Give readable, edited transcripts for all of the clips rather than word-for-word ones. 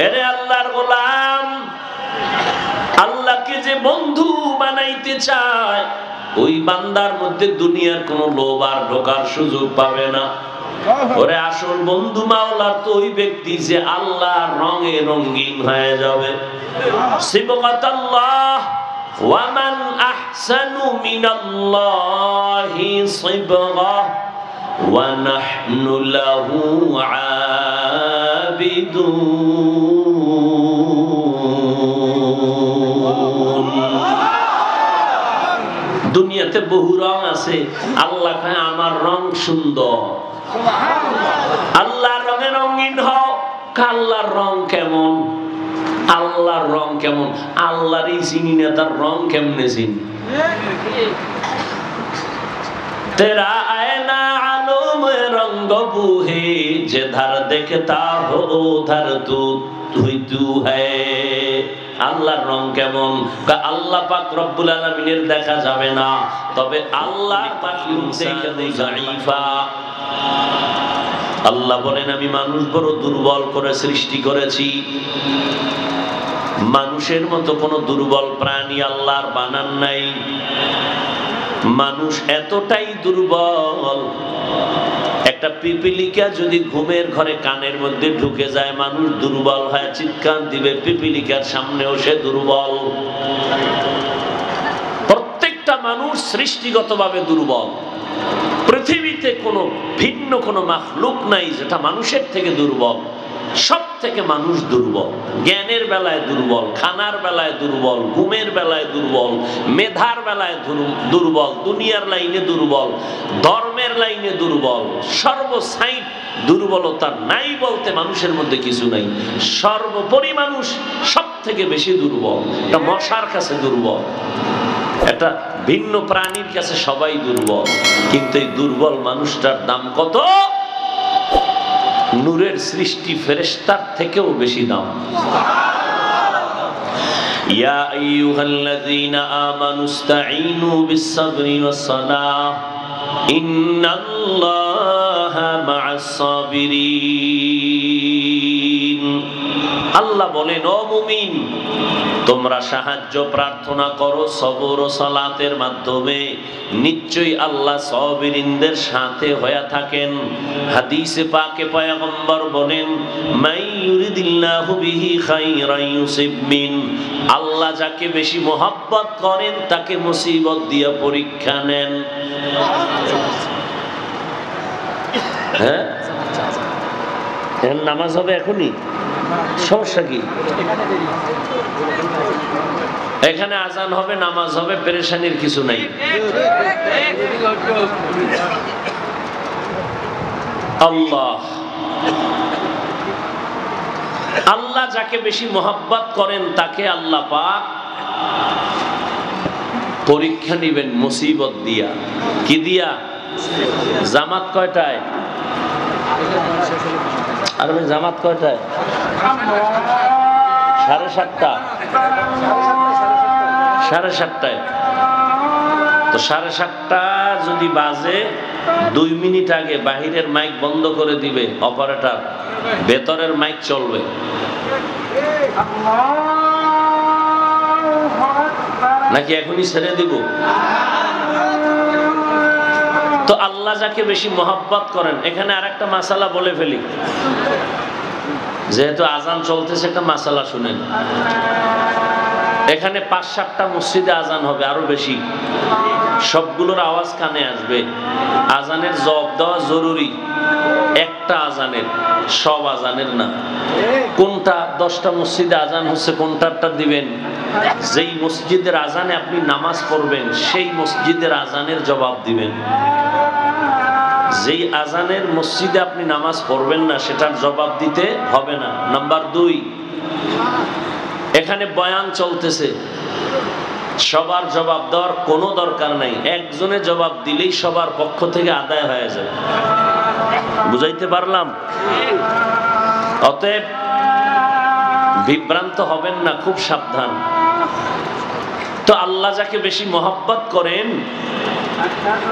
এরে আল্লাহর গোলাম, আল্লাহকে যে বন্ধু বানাইতে চায় ওই বান্দার মধ্যে দুনিয়ার কোন লোভ আর ঢোকার সুযোগ পাবে না। ওরে আসল বন্ধু মাওলার তো ওই ব্যক্তি যে আল্লাহর রঙে রঙিন হয়ে যাবে। সিবগাতাল্লাহ ওয়া মান আহসানু মিনাল্লাহি সিবগা ওয়া নাহনু লাহু আবিদুন। দুনিয়াতে বহু রং আছে, আল্লাহ কয় আমার রং সুন্দর। আল্লাহর রঙে রঙিন হও। আল্লাহর রং কেমন? আল্লাহর রং কেমন? আল্লাহরই চিনি না, তার রং কেমনে চিনি? তেরা আয়না আলম রঙ্গ বুহে যেধার দেখতা হো উধার তু হ্যায়। আল্লাহর রং কেমন? আল্লাহ পাক রব্বুল আলামিনের দেখা যাবে না, তবে আল্লাহ পাক জাইফা। আল্লাহ বলেন আমি মানুষ বড় দুর্বল করে সৃষ্টি করেছি। মানুষের মতো কোন দুর্বল প্রাণী আল্লাহর বানান নাই। মানুষ এতটাই দুর্বল, একটা পিপিলিকা যদি ঘুমের ঘরে কানের মধ্যে ঢুকে যায় মানুষ দুর্বল হয়ে চিৎকার দিবে। পিপিলিকার সামনেও সে দুর্বল। প্রত্যেকটা মানুষ সৃষ্টিগতভাবে দুর্বল। পৃথিবীতে কোনো ভিন্ন কোনো মাখলুক নাই যেটা মানুষের থেকে দুর্বল। সব থেকে মানুষ দুর্বল। জ্ঞানের বেলায় দুর্বল, খানার বেলায় দুর্বল, ঘুমের বেলায় দুর্বল, মেধার বেলায় দুর্বল, দুনিয়ার লাইনে দুর্বল, ধর্মের লাইনে দুর্বল। সর্বসাইড দুর্বলতা নাই বলতে মানুষের মধ্যে কিছু নাই। সর্বোপরি মানুষ সব থেকে বেশি দুর্বল। একটা মশার কাছে দুর্বল, একটা ভিন্ন প্রাণীর কাছে সবাই দুর্বল। কিন্তু এই দুর্বল মানুষটার দাম কত? নূরের সৃষ্টি ফেরেশতার থেকেও বেশি দাম। ইয়া আইয়ুহাল্লাযীনা আমানুস্তাঈনু বিস-সাবরি ওয়াস-সালাহ ইন্নাল্লাহা মা'আস-সাবিরিন। আল্লাহ বলেন ও মুমিন, তোমরা সাহায্য প্রার্থনা করো সবর ও সালাতের মাধ্যমে, নিশ্চয়ই আল্লাহ সাবিরিনদের সাথে হয়ে থাকেন। হাদিসে পাকে পয়গম্বর বলেন মাই ইউরিদিল্লাহু বিহি খাইরান ইউসিব মিন। আল্লাহ যাকে বেশি মহব্বত করেন তাকে মুসিবত দিয়ে পরীক্ষা নেন। হ্যাঁ, নামাজ হবে এখনই? সমস্যা কি? এখানে আজান হবে, নামাজ হবে, পেরেশানির কিছু নাই। আল্লাহ আল্লাহ যাকে বেশি মহব্বত করেন তাকে আল্লাহ পাক পরীক্ষা নিবেন মুসিবত দিয়া। কি দিয়া? জামাত কয়টায়? আর জামাত কয়টায়? 7:30। 7:30টায়। তো 7:30টা যদি বাজে 2 মিনিট আগে বাহিরের মাইক বন্ধ করে দিবে অপারেটর, ভেতরের মাইক চলবে। নাকি এখনই ছেড়ে দিব? তো আল্লাহ যাকে বেশি মহব্বত করেন। এখানে আরেকটা মাসালা বলে ফেলি, যেহেতু আজান চলতেছে একটা মাসালা শুনেন। এখানে 5-7টা মসজিদে আজান হবে, আরো বেশি। সবগুলোর আওয়াজ কানে আসবে। আজানের জবাব দেওয়া জরুরি। একটা আজানের, সব আজানের না। কোনটা 10টা মসজিদে আজান হচ্ছে, কোনটারটা দিবেন। যেই মসজিদের আজানে আপনি নামাজ পড়বেন সেই মসজিদের আজানের জবাব দিবেন। যেই আজানের মসজিদে আপনি নামাজ পড়বেন না সেটার জবাব দিতে হবে না। নাম্বার 2, এখানে বয়ান চলতেছে, সবার জবাব দেওয়ার কোনো দরকার নাই। একজনে জবাব দিলেই সবার পক্ষ থেকে আদায় হয়ে যাবে। বুঝাইতে পারলাম? অতএব বিভ্রান্ত হবেন না, খুব সাবধান। তো আল্লাহ যাকে বেশি মহব্বত করেন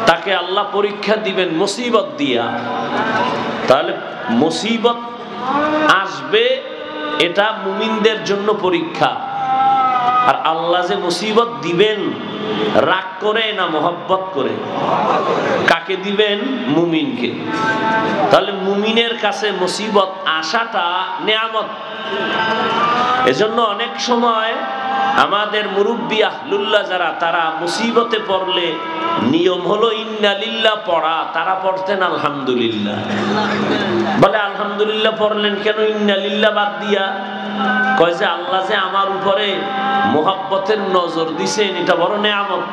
তাকে আল্লাহ পরীক্ষা দিবেন মুসিবত দিয়া। তাহলে মুসিবত আসবে এটা মুমিনদের জন্য পরীক্ষা। আর আল্লাহ যে মুসিবত দিবেন রাগ করে না মহব্বত করে? কাকে দিবেন? মুমিনকে। তাহলে মুমিনের কাছে মুসিবত আসাটা নেয়ামত। এজন্য অনেক সময় আমাদের মুরব্বী আহলুল্লাহ যারা, তারা মুসিবতে পড়লে নিয়ম হলো ইন্না লিল্লাহ পড়া, তারা পড়তেন আলহামদুলিল্লাহ। বলে আলহামদুলিল্লাহ পড়লেন কেন ইন্না লিল্লাহ বাদ দিয়া? কয় যে আল্লাহ যে আমার উপরে মোহাব্বতের নজর দিছেন, এটা বড় নেয়ামত।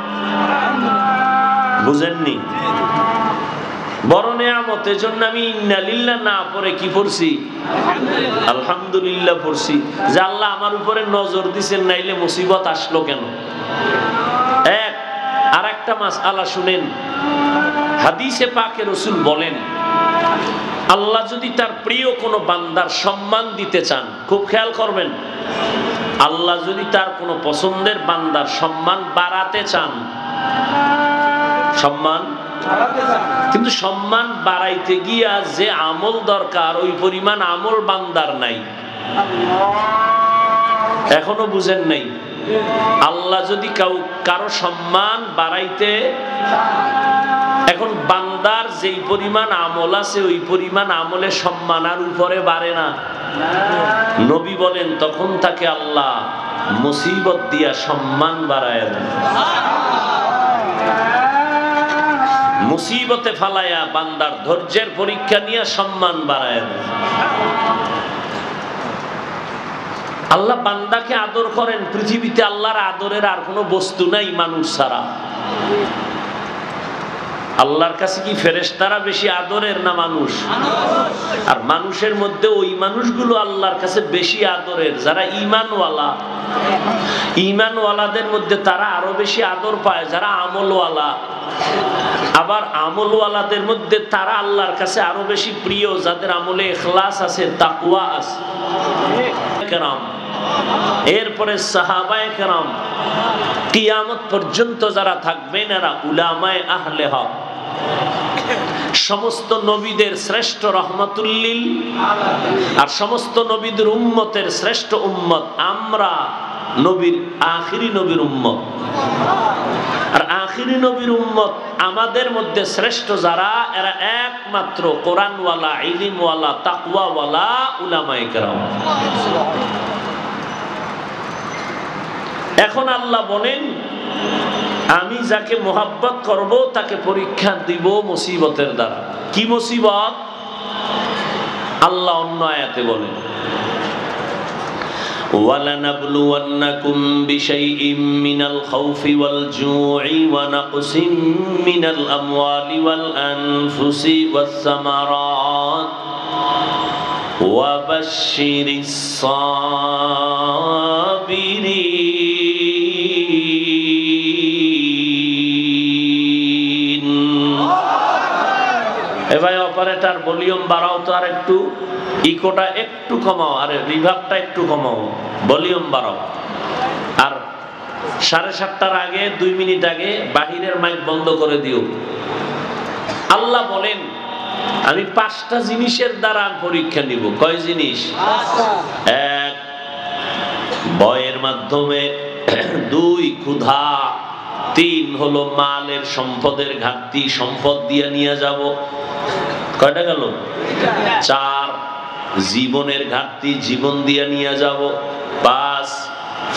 বুঝেননি? বড় নেয়ামত। এজন্য আমি ইন্না লিল্লাহ না পড়ে কি পড়ছি? আলহামদুলিল্লাহ পড়ছি, যে আল্লাহ আমার উপরে নজর দিছেন, নাইলে মুসিবত আসলো কেন। এক আর একটা মাসআলা শুনেন, হাদিসে পাকে রাসূল বলেন, আল্লাহ যদি তার প্রিয় কোনো বান্দার সম্মান দিতে চান, খুব খেয়াল করবেন, আল্লাহ যদি তার কোনো পছন্দের বান্দার সম্মান বাড়াতে চান, সম্মান, কিন্তু সম্মান বাড়াইতে গিয়া যে আমল দরকার ওই পরিমাণ আমল বান্দার নাই, এখনো বুঝেন নাই? আল্লাহ যদি কারো সম্মান বাড়াইতে, এখন বান্দার যেই পরিমাণ আমল আছে ওই পরিমাণ আমলে সম্মান আর উপরে বাড়ে না। নবী বলেন তখন তাকে আল্লাহ মুসিবত দিয়া সম্মান বাড়ায় দেন। মুসিবতে ফালায়া বান্দার ধৈর্যের পরীক্ষা নিয়ে সম্মান বাড়ায় দেন। আল্লাহ বান্দাকে আদর করেন। পৃথিবীতে আল্লাহর আদরের আর কোনো বস্তু নাই মানুষ ছাড়া। আল্লাহর কাছে কি ফেরেশতারা বেশি আদরের না মানুষ? আর মানুষের মধ্যে ওই মানুষগুলো আল্লাহর কাছে বেশি আদরের যারা ঈমানওয়ালা। ঈমানওয়ালাদের মধ্যে তারা আরো বেশি আদর পায় যারা আমলওয়ালা। আবার আমলওয়ালাদের মধ্যে তারা আল্লাহর কাছে আরো বেশি প্রিয় যাদের আমলে ইখলাস আছে, তাকওয়া আছে। কেরাম, এরপরে সাহাবায়ে কেরাম, কিয়ামত পর্যন্ত যারা থাকবেন এরা উলামায়ে আহলে হক। সমস্ত নবীদের শ্রেষ্ঠ রহমাতুল্লিল, আর সমস্ত নবীদের উম্মতের শ্রেষ্ঠ উম্মত আমরা নবীর আখিরি নবীর উম্মত। আর আখিরি নবীর উম্মত আমাদের মধ্যে শ্রেষ্ঠ যারা, এরা একমাত্র কোরআনওয়ালা, ইলমওয়ালা, তাকওয়াওয়ালা উলামায়ে কেরাম। এখন আল্লাহ বলেন আমি যাকে মোহাব্বত করব তাকে পরীক্ষা দিব মুসিবতের দ্বারা। কি মুসিবত? আল্লাহ অন্য আয়াতে বলেন وَلَنَبْلُوَنَّكُمْ بِشَيْءٍ مِّنَ الْخَوْفِ وَالْجُوعِ وَنَقْصٍ مِّنَ الْأَمْوَالِ وَالْأَنفُسِ وَالثَّمَرَاتِ وَبَشِّرِ الصَّابِرِينَ। এবার অপারেটর ভলিউম বাড়াও তো, আর একটু ইকোটা একটু কমাও, আর রিভার্বটা একটু কমাও, ভলিউম বাড়াও। আর 7:30টার আগে 2 মিনিট আগে বাহিরের মাইক বন্ধ করে দিও। আল্লাহ বলেন আমি 5টা জিনিসের দ্বারা পরীক্ষা নিব। কয় জিনিস? 1 ভয়ের মাধ্যমে, 2 ক্ষুধা, 3 হলো মালের সম্পদের ঘাটতি, সম্পদ দিয়ে নিয়ে যাব। কয়টা গেল? 4 জীবনের ঘাটতি, জীবন দিয়ে নিয়ে যাব। 5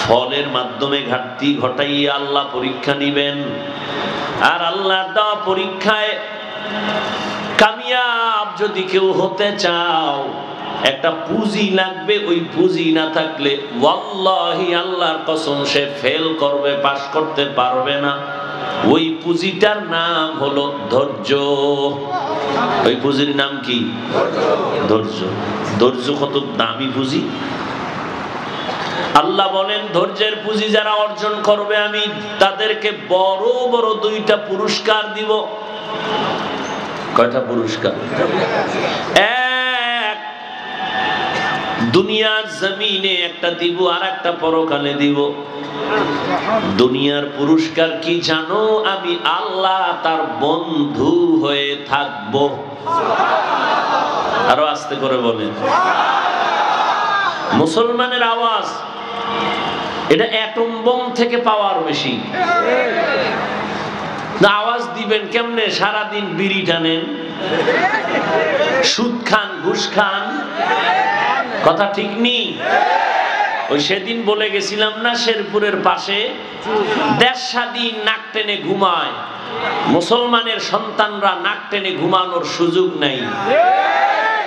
ফলের মাধ্যমে ঘাটতি ঘটাইয়া আল্লাহ পরীক্ষা নিবেন। আর আল্লাহর দেওয়া পরীক্ষায় কামিয়াব যদি কেউ হতে চাও, একটা পুঁজি লাগবে। ওই পুঁজি না থাকলে ওয়াল্লাহি আল্লাহর কসম সে ফেল করবে, পাস করতে পারবে না। ওই পুঁজিটার নাম হলো ধৈর্য। ওই পুঁজির নাম কি? ধৈর্য। ধৈর্য কত দামি পুঁজি! আল্লাহ বলেন ধৈর্যের পুঁজি যারা অর্জন করবে আমি তাদেরকে বড় বড় 2টা পুরস্কার দিব। কয়টা পুরস্কার? 1 দুনিয়ার জমিনে একটা দিব, আর একটা পরকালে দিব। দুনিয়ার পুরস্কার কি জানো? আমি আল্লাহ তার বন্ধু হয়ে থাকবো। আরো আস্তে করে বলেন। মুসলমানের আওয়াজ এটা অ্যাটম বোম থেকে পাওয়ার বেশি। আওয়াজ দিবেন কেমনে? সারাদিন বিড়ি টানেন, সুদ খান, ঘুষ খান, কথা ঠিক নেই? ওই সেদিন বলে গেছিলাম না, শেরপুরের পাশে দেশ স্বাধীন নাক টেনে ঘুমায়, মুসলমানের সন্তানরা নাক টেনে ঘুমানোর সুযোগ নাই।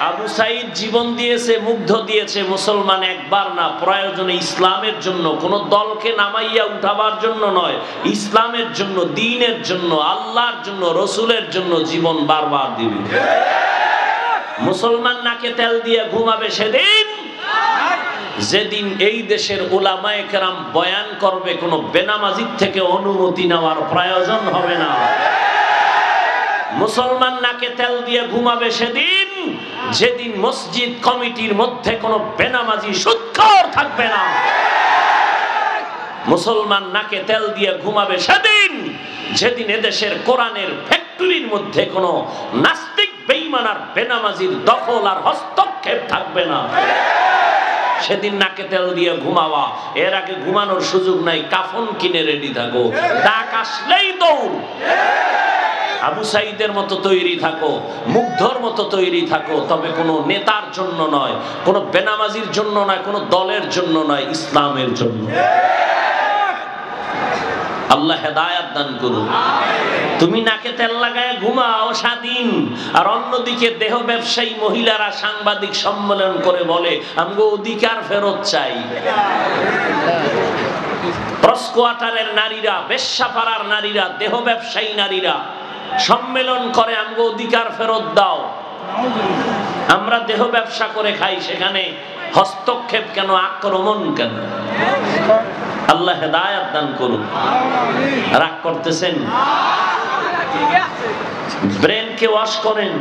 আবু সাইদ জীবন দিয়েছে, মুগ্ধ দিয়েছে, মুসলমান একবার না, প্রয়োজনে ইসলামের জন্য, কোন দলকে নামাইয়া উঠাবার জন্য নয়, ইসলামের জন্য, দ্বীনের জন্য, আল্লাহর জন্য, রসুলের জন্য জীবন বারবার দিবে। মুসলমান নাকে তেল দিয়ে ঘুমাবে সেদিন যেদিন এই দেশের উলামায়ে কেরাম বয়ান করবে, কোন বেনামাজির থেকে অনুমতি নেওয়ার প্রয়োজন হবে না। মুসলমান নাকে তেল দিয়ে ঘুমাবে সেদিন যেদিন মসজিদ কমিটির মধ্যে কোন বেনামাজি সুদখোর থাকবে না। মুসলমান নাকে তেল দিয়ে ঘুমাবে সেদিন যেদিন এদেশের কোরআনের ফ্যাক্টরির মধ্যে কোন নাস্তিক বেঈমান আর বেনামাজির দখল আর হস্তক্ষেপ থাকবে না। সেদিন নাকে তেল দিয়ে ঘুমাওয়া, এর আগে ঘুমানোর সুযোগ নাই, কাফন কিনে রেডি থাকো, ডাক আসলেই দৌড়। আবু সাইদের মতো তৈরি থাকো, মুগ্ধর মতো তৈরি থাকো, তবে কোনো নেতার জন্য নয়, কোনো বেনামাজির জন্য নয়, কোনো দলের জন্য নয়, ইসলামের জন্য। আল্লাহ হেদায়েত দান করুন। তুমি নাকে তেল লাগায় ঘুমাও স্বাধীন, আর অন্যদিকে দেহ ব্যবসায়ী মহিলারা সাংবাদিক সম্মেলন করে বলে আমগো অধিকার ফেরত চাই। প্রস্কোয়াটারের নারীরা, বেশ্যাপাড়ার নারীরা, দেহ ব্যবসায়ী নারীরা সম্মেলন করে আমগো অধিকার ফেরত দাও। আমরা দেহ ব্যবসা করে খাই, সেখানে হস্তক্ষেপ কেন, আক্রমণ কেন? আল্লাহ হেদায়েত দান করুন। রাগ করতেছেন? ব্রেনকে ওয়াশ করেন,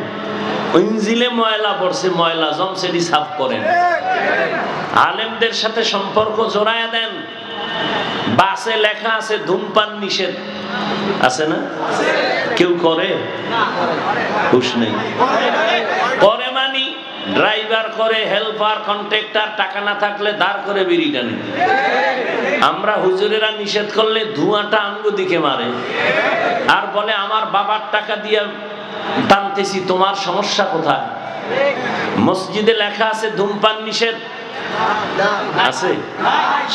ইঞ্জিলে ময়লা পড়ছে, ময়লা জমসেডি সাফ করেন। আলেমদের সাথে সম্পর্ক জোড়ায়া দেন। বাসে লেখা আছে ধূমপান নিষেধ, আছে না? কেউ করে? হুশ নেই। করে মানি ড্রাইভার করে, হেল্পার, কন্ট্রাক্টর, টাকা না থাকলে দাঁড় করে বিড়ি টানে। আমরা হুজুরেরা নিষেধ করলে ধোঁয়াটা আমগো দিকে মারে আর বলে আমার বাবার টাকা দিয়ে টানতেছি, তোমার সমস্যা কোথায়? মসজিদে লেখা আছে ধূমপান নিষেধ, আছে?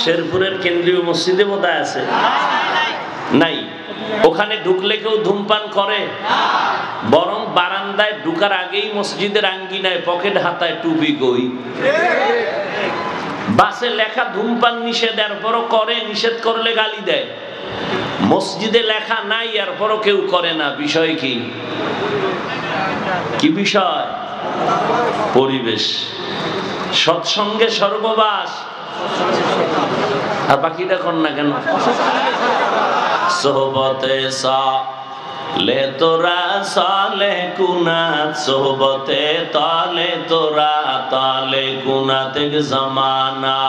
শেরপুরের কেন্দ্রীয় মসজিদে বোধহয় আছে, নাই? ওখানে ঢুকলে কেউ ধূমপান করে? বরং বারান্দায় ঢুকার আগেই মসজিদের আঙ্গিনায় পকেট হাতায় টুপি কই। বাসে লেখা ধূমপান নিষেধ, এরপরও করে, নিষেধ করলে গালি দেয়। মসজিদে লেখা নাই, এরপরও কেউ করে না। বিষয় কি? কি বিষয়? পরিবেশ। সৎসঙ্গে স্বর্গবাস। আর বাকিটা কর না কেন? সোহবতে সালে তোরা সালে কুনাত, সোহবতে তালে তোরা তালে কুনাতে জামানা,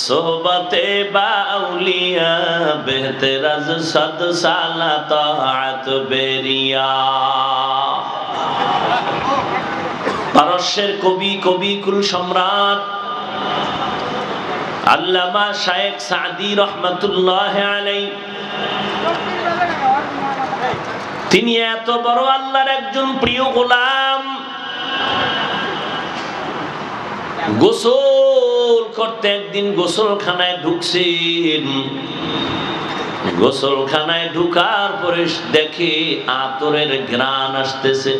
সোহবতে বাউলিয়া বেহতেরাজ সদ সালা তাআত বেরিয়া। পারস্যের কবি, কবিকুল সম্রাট আল্লামা শায়েখ সাদি রহমাতুল্লাহ আলাইহি, তিনি এত বড় আল্লাহর একজন প্রিয় গোলাম, গোসল করতে একদিন গোসলখানায় ঢুকছেন। গোসলখানায় ঢুকার পরে দেখে আতরের ঘ্রাণ আসতেছে।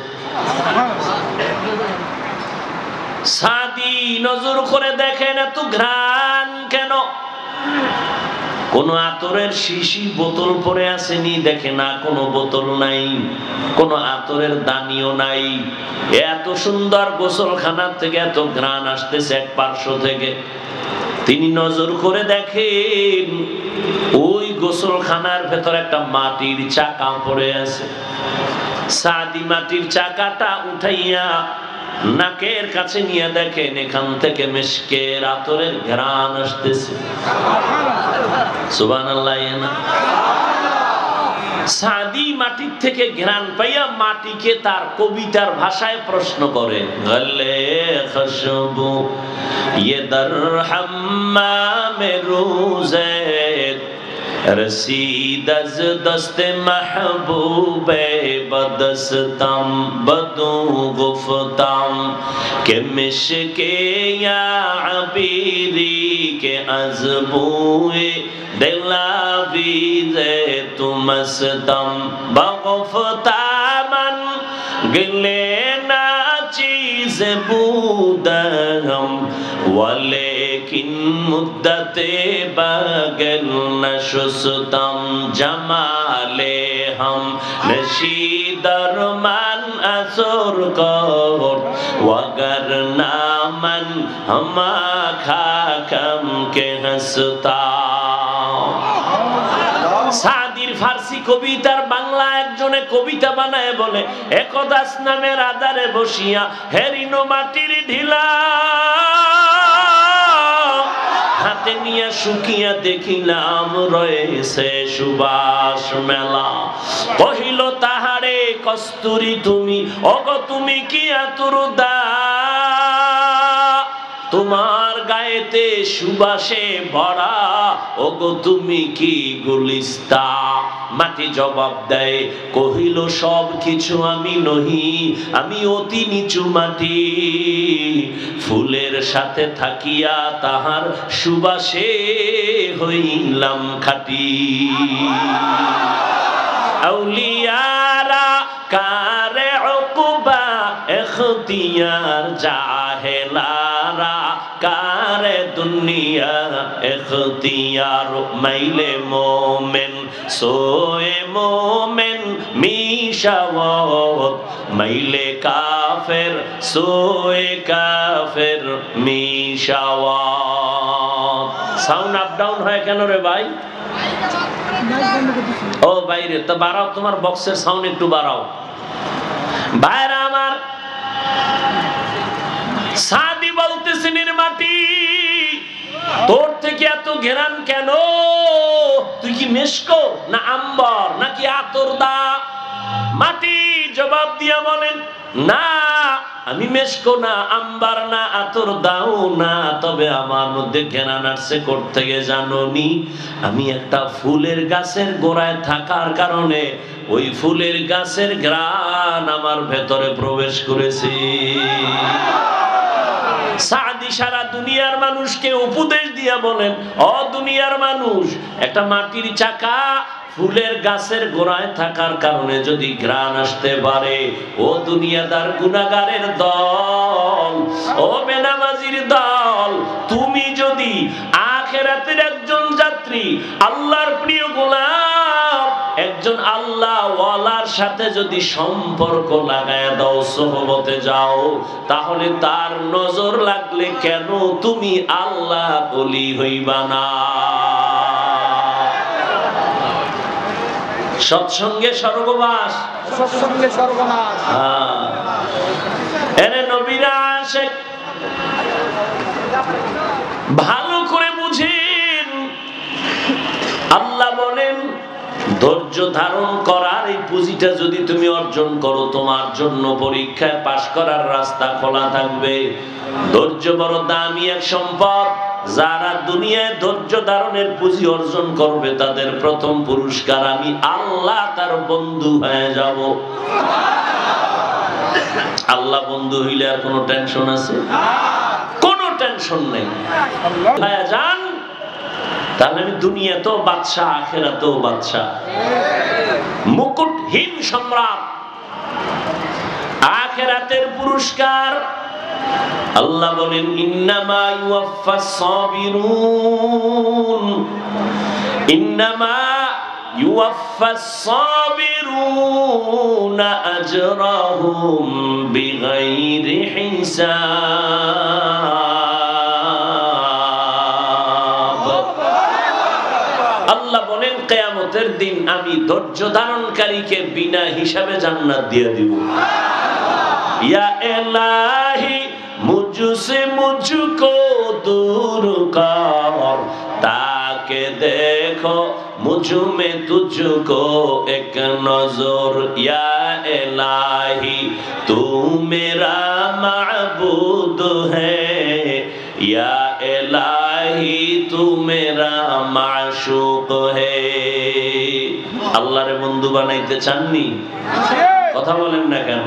সাদি নজর করে দেখেন এত ঘ্রাণ কেন? কোন আতরের শিশি বোতল পরে আসেনি, দেখে না কোনো বোতল নাই, কোনো আতরের দানিও নাই। এত সুন্দর গোসলখানার থেকে এত ঘ্রাণ আসতেছে এক পার্শ্ব থেকে। তিনি নজর করে দেখেন ওই গোসলখানার ভেতর একটা মাটির চাকা পড়ে আছে। সাদি মাটির চাকাটা উঠাইয়া নাকের কাছে নিয়ে দেখেন এখান থেকে মিশকের আতরের ঘ্রাণ আসতেছে। সুবহানাল্লাহ। সাদি মাটির থেকে ঘ্রাণ পাইয়া মাটিকে তার কবিতার ভাষায় প্রশ্ন করে, গলে খুশবু ইয়ে দর হাম্মামে রোজে رسید از دست محبوب بدستم بدو گفتم که مشکے یا عبیری که از بوی دلاویز تو مستم بگفتا من گلے نا چیز بودم ولیکن مدت بغل نشستم جمال ہم نشی در من اثر کرد وگرنہ من ہما خاکم کے ہستا সাদির ফার্সি কবিতার বাংলা একজনে কবিতা বানায় বলে, একদাস নামের আধারে বসিয়া হেরিনো মাটির ঢিলা হাতে নিয়ে শুকিয়া দেখিলাম রয়েছে সুবাস মেলা। কহিল তাহারে কস্তুরী তুমি, ওগো তুমি কি আতুরদা, তোমার গায়েতে সুবাসে ভরা, ওগো তুমি কি গুলিস্তা। মাটি জবাব দেয়, কহিল সব কিছু আমি নহি, আমি অতি নিচু মাটি, ফুলের সাথে থাকিয়া তাহার সুবাসে হইলাম খাঁটি। আউলিয়ারা কারে উকবা এখতিয়ার জাহেলারা কারে দুনিয়া এখতিয়ার। মাইলে মোমেন সোয়ে মোমেন মিশাওয়াত, মাইলে কাফের সোয়ে কাফের মিশাওয়াত। সাউন্ড আপ ডাউন হয় কেন রে ভাই? ও বাইরে তো বাড়াও, তোমার বক্সের সাউন্ড একটু বাড়াও। ভাইরা আমার, সাদি বলতেছেন এর মাটি তোর থেকে এত ঘেরান কেন? তুই কি মেশকো না আম্বর নাকি আতরদা? মাটি জবাব দিয়া বলেন, না আমি মেশকো না, আম্বার না, আতরদাও না, তবে আমার মধ্যে ঘেরান আসছে কোত্থেকে জানোনি? আমি একটা ফুলের গাছের গোড়ায় থাকার কারণে ওই ফুলের গাছের ঘ্রাণ আমার ভেতরে প্রবেশ করেছে। সাদি সারা দুনিয়ার মানুষকে উপদেশ দিয়া বলেন, ও দুনিয়ার মানুষ, একটা মাটির চাকা ফুলের গাছের গোড়ায় থাকার কারণে যদি ঘ্রাণ আসতে পারে, ও দুনিয়াদার গুনাহগারের দল, ও বেনামাজির দল, তুমি যদি আখিরাতের একজন যাত্রী, আল্লাহর প্রিয় গোলাম, একজন আল্লাহ ওয়ালার সাথে যদি সম্পর্ক লাগায় দাও, সোহবতে যাও, তাহলে তার নজর লাগলে কেন তুমি আল্লাহ ওলি হইবা না? সৎসঙ্গে স্বর্গবাস, সৎসঙ্গে সর্বনাশ। এরে নবীরা আশিক, ভালো করে বুঝেন। আল্লাহ বলেন, ধৈর্য ধারণ করার এই পুঁজিটা যদি তুমি অর্জন করো, তোমার জন্য পরীক্ষায় পাশ করার রাস্তা খোলা থাকবে। ধৈর্য বড় দামি এক সম্পদ। যারা দুনিয়ায় ধৈর্য ধারণের পুঁজি অর্জন করবে, তাদের প্রথম পুরস্কার আমি আল্লাহ তার বন্ধু হয়ে যাব। আল্লাহ বন্ধু হইলে আর কোনো টেনশন আছে? কোনো টেনশন নেই। ভাইয়া যান, তাহলে আমি দুনিয়াতেও বাদশা, আখিরাতেও বাদশা, মুকুটহীন সম্রাট। আখিরাতের পুরস্কার আল্লাহ বলেন, ইন্নামা ইউয়াফাস সাবিরুন, ইন্নামা ইউয়াফাস সাবিরুন আজরাহুম বিগাইরি হিসাব। আল্লাহ বলেন, কিয়ামতের দিন আমি ধৈর্য ধারণকারীকে বিনা হিসাবে জান্নাত দিয়ে দিব। ইয়া ইলাহি মুঝসে মুঝকো দূর কর, के देखो मुझ में तुझको एक नजर या इलाही तू मेरा माबूद है या इलाही तू मेरा माशूक है। আল্লাহরে বন্ধু বানাইতে চাননি? কথা বলেন না কেন?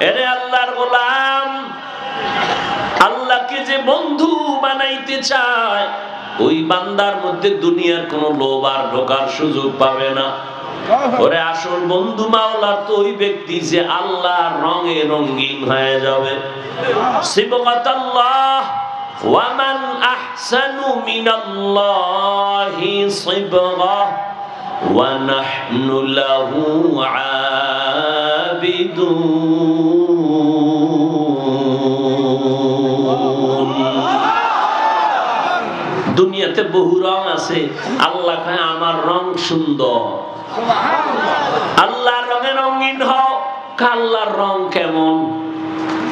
এরে আল্লাহর গোলাম, আল্লাহকে যে বন্ধু বানাইতে চায় ওই বান্দার মধ্যে দুনিয়ার কোনো লোভ আর ঢোকার সুযোগ পাবে না। ওরে আসল বন্ধু মাওলার তো ওই ব্যক্তি যে আল্লাহর রঙে রঙিন হয়ে যাবে। সিবগাতাল্লাহ ওয়া মান আহসানু মিনাল্লাহি সিবগা ওয়া নাহনু লাহু আবিদুন। দুনিয়াতে বহু রং আছে, আল্লাহ কয় আমার রং সুন্দর। আল্লাহর রঙে রঙিন হও। আল্লাহর রং কেমন?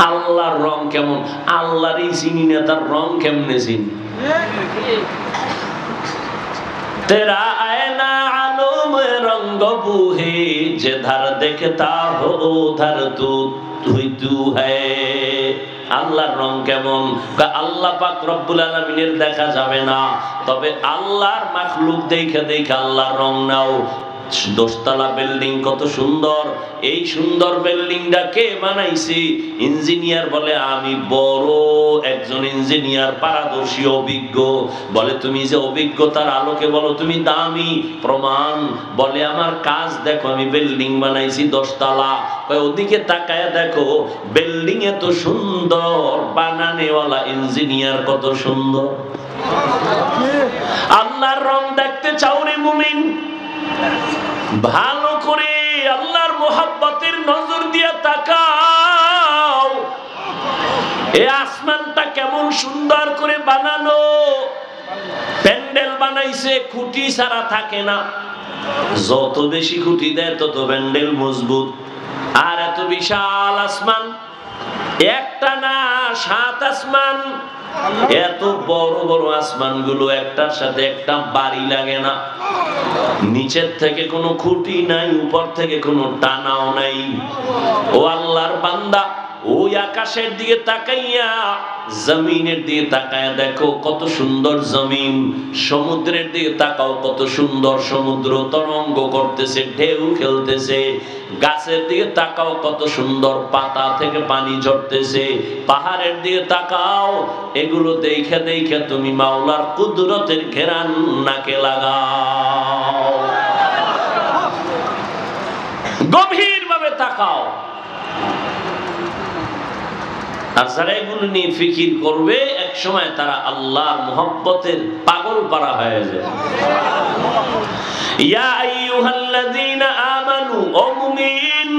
আল্লাহর রং কেমন? আল্লাহরই চিনি না, তার রং কেমনে চিনি? तेरा आईना आलम रंग बूहे जिधर देखता हो उधर तू है। আল্লাহর রং কেমন? আল্লাহ পাক রব্বুল আলামিনের দেখা যাবে না, তবে আল্লাহর মাখলুক দেখে দেখে আল্লাহর রং নাও। দোতলা বিল্ডিং কত সুন্দর, এই সুন্দর বিল্ডিংটা কে বানাইছে? ইঞ্জিনিয়ার বলে আমি বড় একজন ইঞ্জিনিয়ার, পারদর্শী অভিজ্ঞ। বলে তুমি যে অভিজ্ঞতার আলোকে বলো তুমি দামি, প্রমাণ? বলে আমার কাজ দেখো, আমি বিল্ডিং বানাইছি 10 তলা। ওদিকে তাকায় দেখো বিল্ডিং এত সুন্দর, বানানেওয়ালা ইঞ্জিনিয়ার কত সুন্দর। আল্লাহর রং দেখতে চাও রে মুমিন? ভালো করে আল্লাহর মোহাব্বতের নজর দিয়ে তাকাও। এই আসমানটা কেমন সুন্দর করে বানানো। প্যান্ডেল বানাইছে, খুঁটি ছাড়া থাকে না। যত বেশি খুঁটি দেয় তত প্যান্ডেল মজবুত। আর এত বিশাল আসমান, একটা না 7 আসমান। এত বড় বড় আসমান গুলো একটার সাথে একটা বাড়ি লাগে না। নিচের থেকে কোনো খুঁটি নাই, উপর থেকে কোনো টানাও নাই। ও আল্লাহর বান্দা, ওই আকাশের দিকে তাকাইয়া জমিনের দিকে তাকায়া দেখো কত সুন্দর জমিন। সমুদ্রের দিকে তাকাও কত সুন্দর সমুদ্র, তরঙ্গ করতেছে, ঢেউ খেলতেছে। গাছের দিকে তাকাও কত সুন্দর, পাতা থেকে পানি ঝরতেছে। পাহাড়ের দিকে তাকাও, এগুলো দেখে দেখে তুমি মাওলার কুদরতের ঘেরান নাকে লাগাও। গভীর ভাবে তাকাও। আর যারা এগুলো নিয়ে ফিকির করবে এক সময় তারা আল্লাহর মুহাব্বতের পাগল পারা হয়ে যায়। ইয়া আইয়ুহাল্লাযীনা আমানু, ও মুমিন,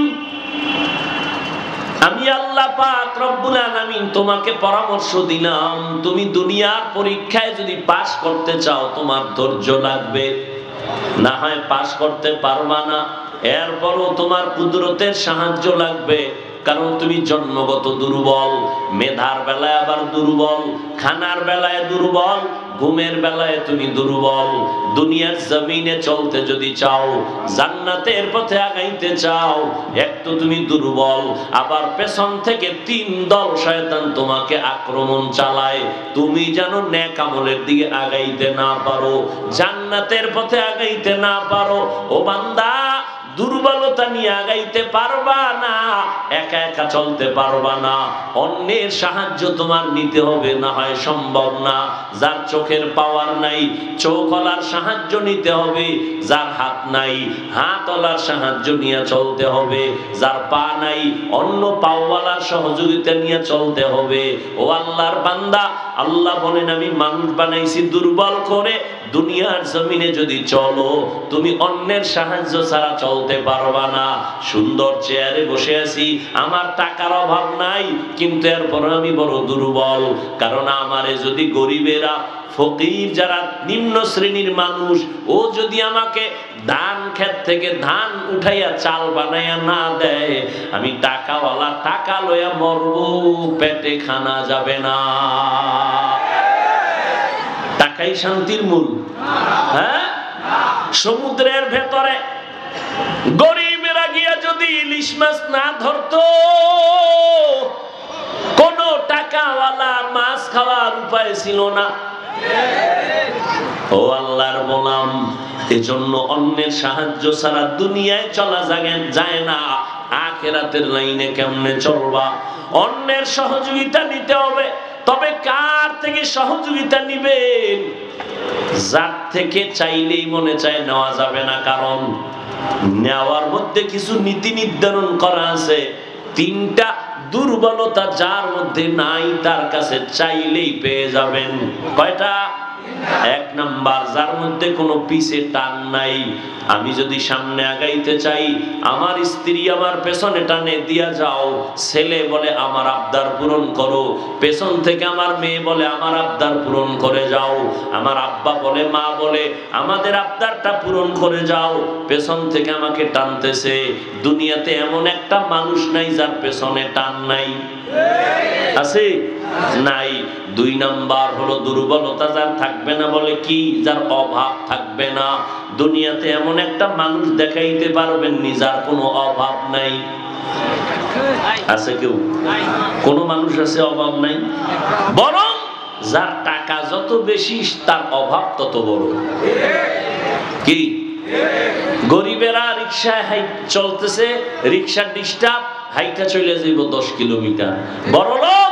আমি আল্লাহ পাক রব্বুল আলামিন তোমাকে পরামর্শ দিলাম, তুমি দুনিয়ার পরীক্ষায় যদি পাস করতে চাও তোমার ধৈর্য লাগবে। না হয় পাস করতে পারবা না, এরপরও তোমার কুদরতের সাহায্য লাগবে। কারণ তুমি জন্মগত দুর্বল, মেধার বেলায় আবার দুর্বল, খানার বেলায় দুর্বল, ঘুমের বেলায় তুমি দুর্বল। দুনিয়ার জমিনে চলতে যদি চাও, জান্নাতের পথে আগাইতে চাও, এক তো তুমি দুর্বল, আবার পেছন থেকে 3 দল শয়তান তোমাকে আক্রমণ চালায়। তুমি যেন নেক আমলের দিকে আগাইতে না পারো, জান্নাতের পথে আগাইতে না পারো। ও বান্দা, দুর্বলতা নিয়ে আগাইতে পারবা না, একা একা চলতে পারবা না, অন্যের সাহায্য তোমার নিতে হবে, না হয় সম্ভব না। যার চোখের পাওয়ার নাই, চোখওয়ালার সাহায্য নিতে হবে। যার হাত নাই, হাতওয়ালার সাহায্য নিয়ে চলতে হবে। যার পা নাই, অন্য পাওয়ালার সহযোগিতা নিয়ে চলতে হবে। ও আল্লাহর বান্দা, আল্লাহ বলেন আমি মানুষ বানাইছি দুর্বল করে। দুনিয়ার জমিনে যদি চলো, তুমি অন্যের সাহায্য ছাড়া চলতে পারবা না। সুন্দর চেয়ারে বসে আছি, আমার টাকার অভাব নাই, কিন্তু এরপর আমি বড় দুর্বল। কারণ আমারে যদি গরিবেরা, ফকির যারা নিম্ন শ্রেণীর মানুষ, ও যদি আমাকে ধান ক্ষেত থেকে ধান উঠাইয়া চাল বানাইয়া না দেয়, আমি টাকাওয়ালা, টাকা লইয়া মরবো, পেটে খানা যাবে না। টাকাই শান্তির মূল? হ্যাঁ, সমুদ্রের ভেতরে গরিবেরা গিয়া যদি ইলিশ মাছ না ধরতো, কোন টাকাওয়ালা মাছ খাওয়ার উপায় ছিল না। ও আল্লাহর গোলাম, এজন্য অন্যের সাহায্য ছাড়া দুনিয়ায় চলা যায় না। আখিরাতের লাইনে কেমনে চলবা? অন্যের সহযোগিতা নিতে হবে। তবে কার থেকে সহযোগিতা নিবেন? যার থেকে চাইলেই মনে চায় নেওয়া যাবে না, কারণ নেওয়ার মধ্যে কিছু নীতি নির্ধারণ করা আছে। তিনটা দুর্বলতা যার মধ্যে নাই তার কাছে চাইলেই পেয়ে যাবেন। কয়টা? এক নাম্বার, যার মধ্যে কোনো পিছে টান নাই। আমি যদি সামনে আগাইতে চাই, আমার স্ত্রী আমার পেছনে টানে দিয়া যাও। ছেলে বলে আমার আবদার পূরণ করো, পেছন থেকে আমার মেয়ে বলে আমার আবদার পূরণ করে যাও। আমার আব্বা বলে, মা বলে আমাদের আবদারটা পূরণ করে যাও। পেছন থেকে আমাকে টানতেছে। দুনিয়াতে এমন একটা মানুষ নাই যার পেছনে টান নাই। আছে? নাই। দুই নাম্বার হলো দুর্বলতা যার থাকবে না। বলে কি? যার অভাব থাকবে না। দুনিয়াতে এমন একটা মানুষ দেখাইতে পারবেন নি যার কোনো অভাব নাই? আছে কেউ? কোন মানুষ আছে অভাব নাই? বরং যার টাকা যত বেশি তার অভাব তত বড়। কি? গরিবেরা রিকশায় চলতেছে, রিকশা ডিস্টার্ব, হাইটা চলে যাইব 10 কিলোমিটার। বড়লোক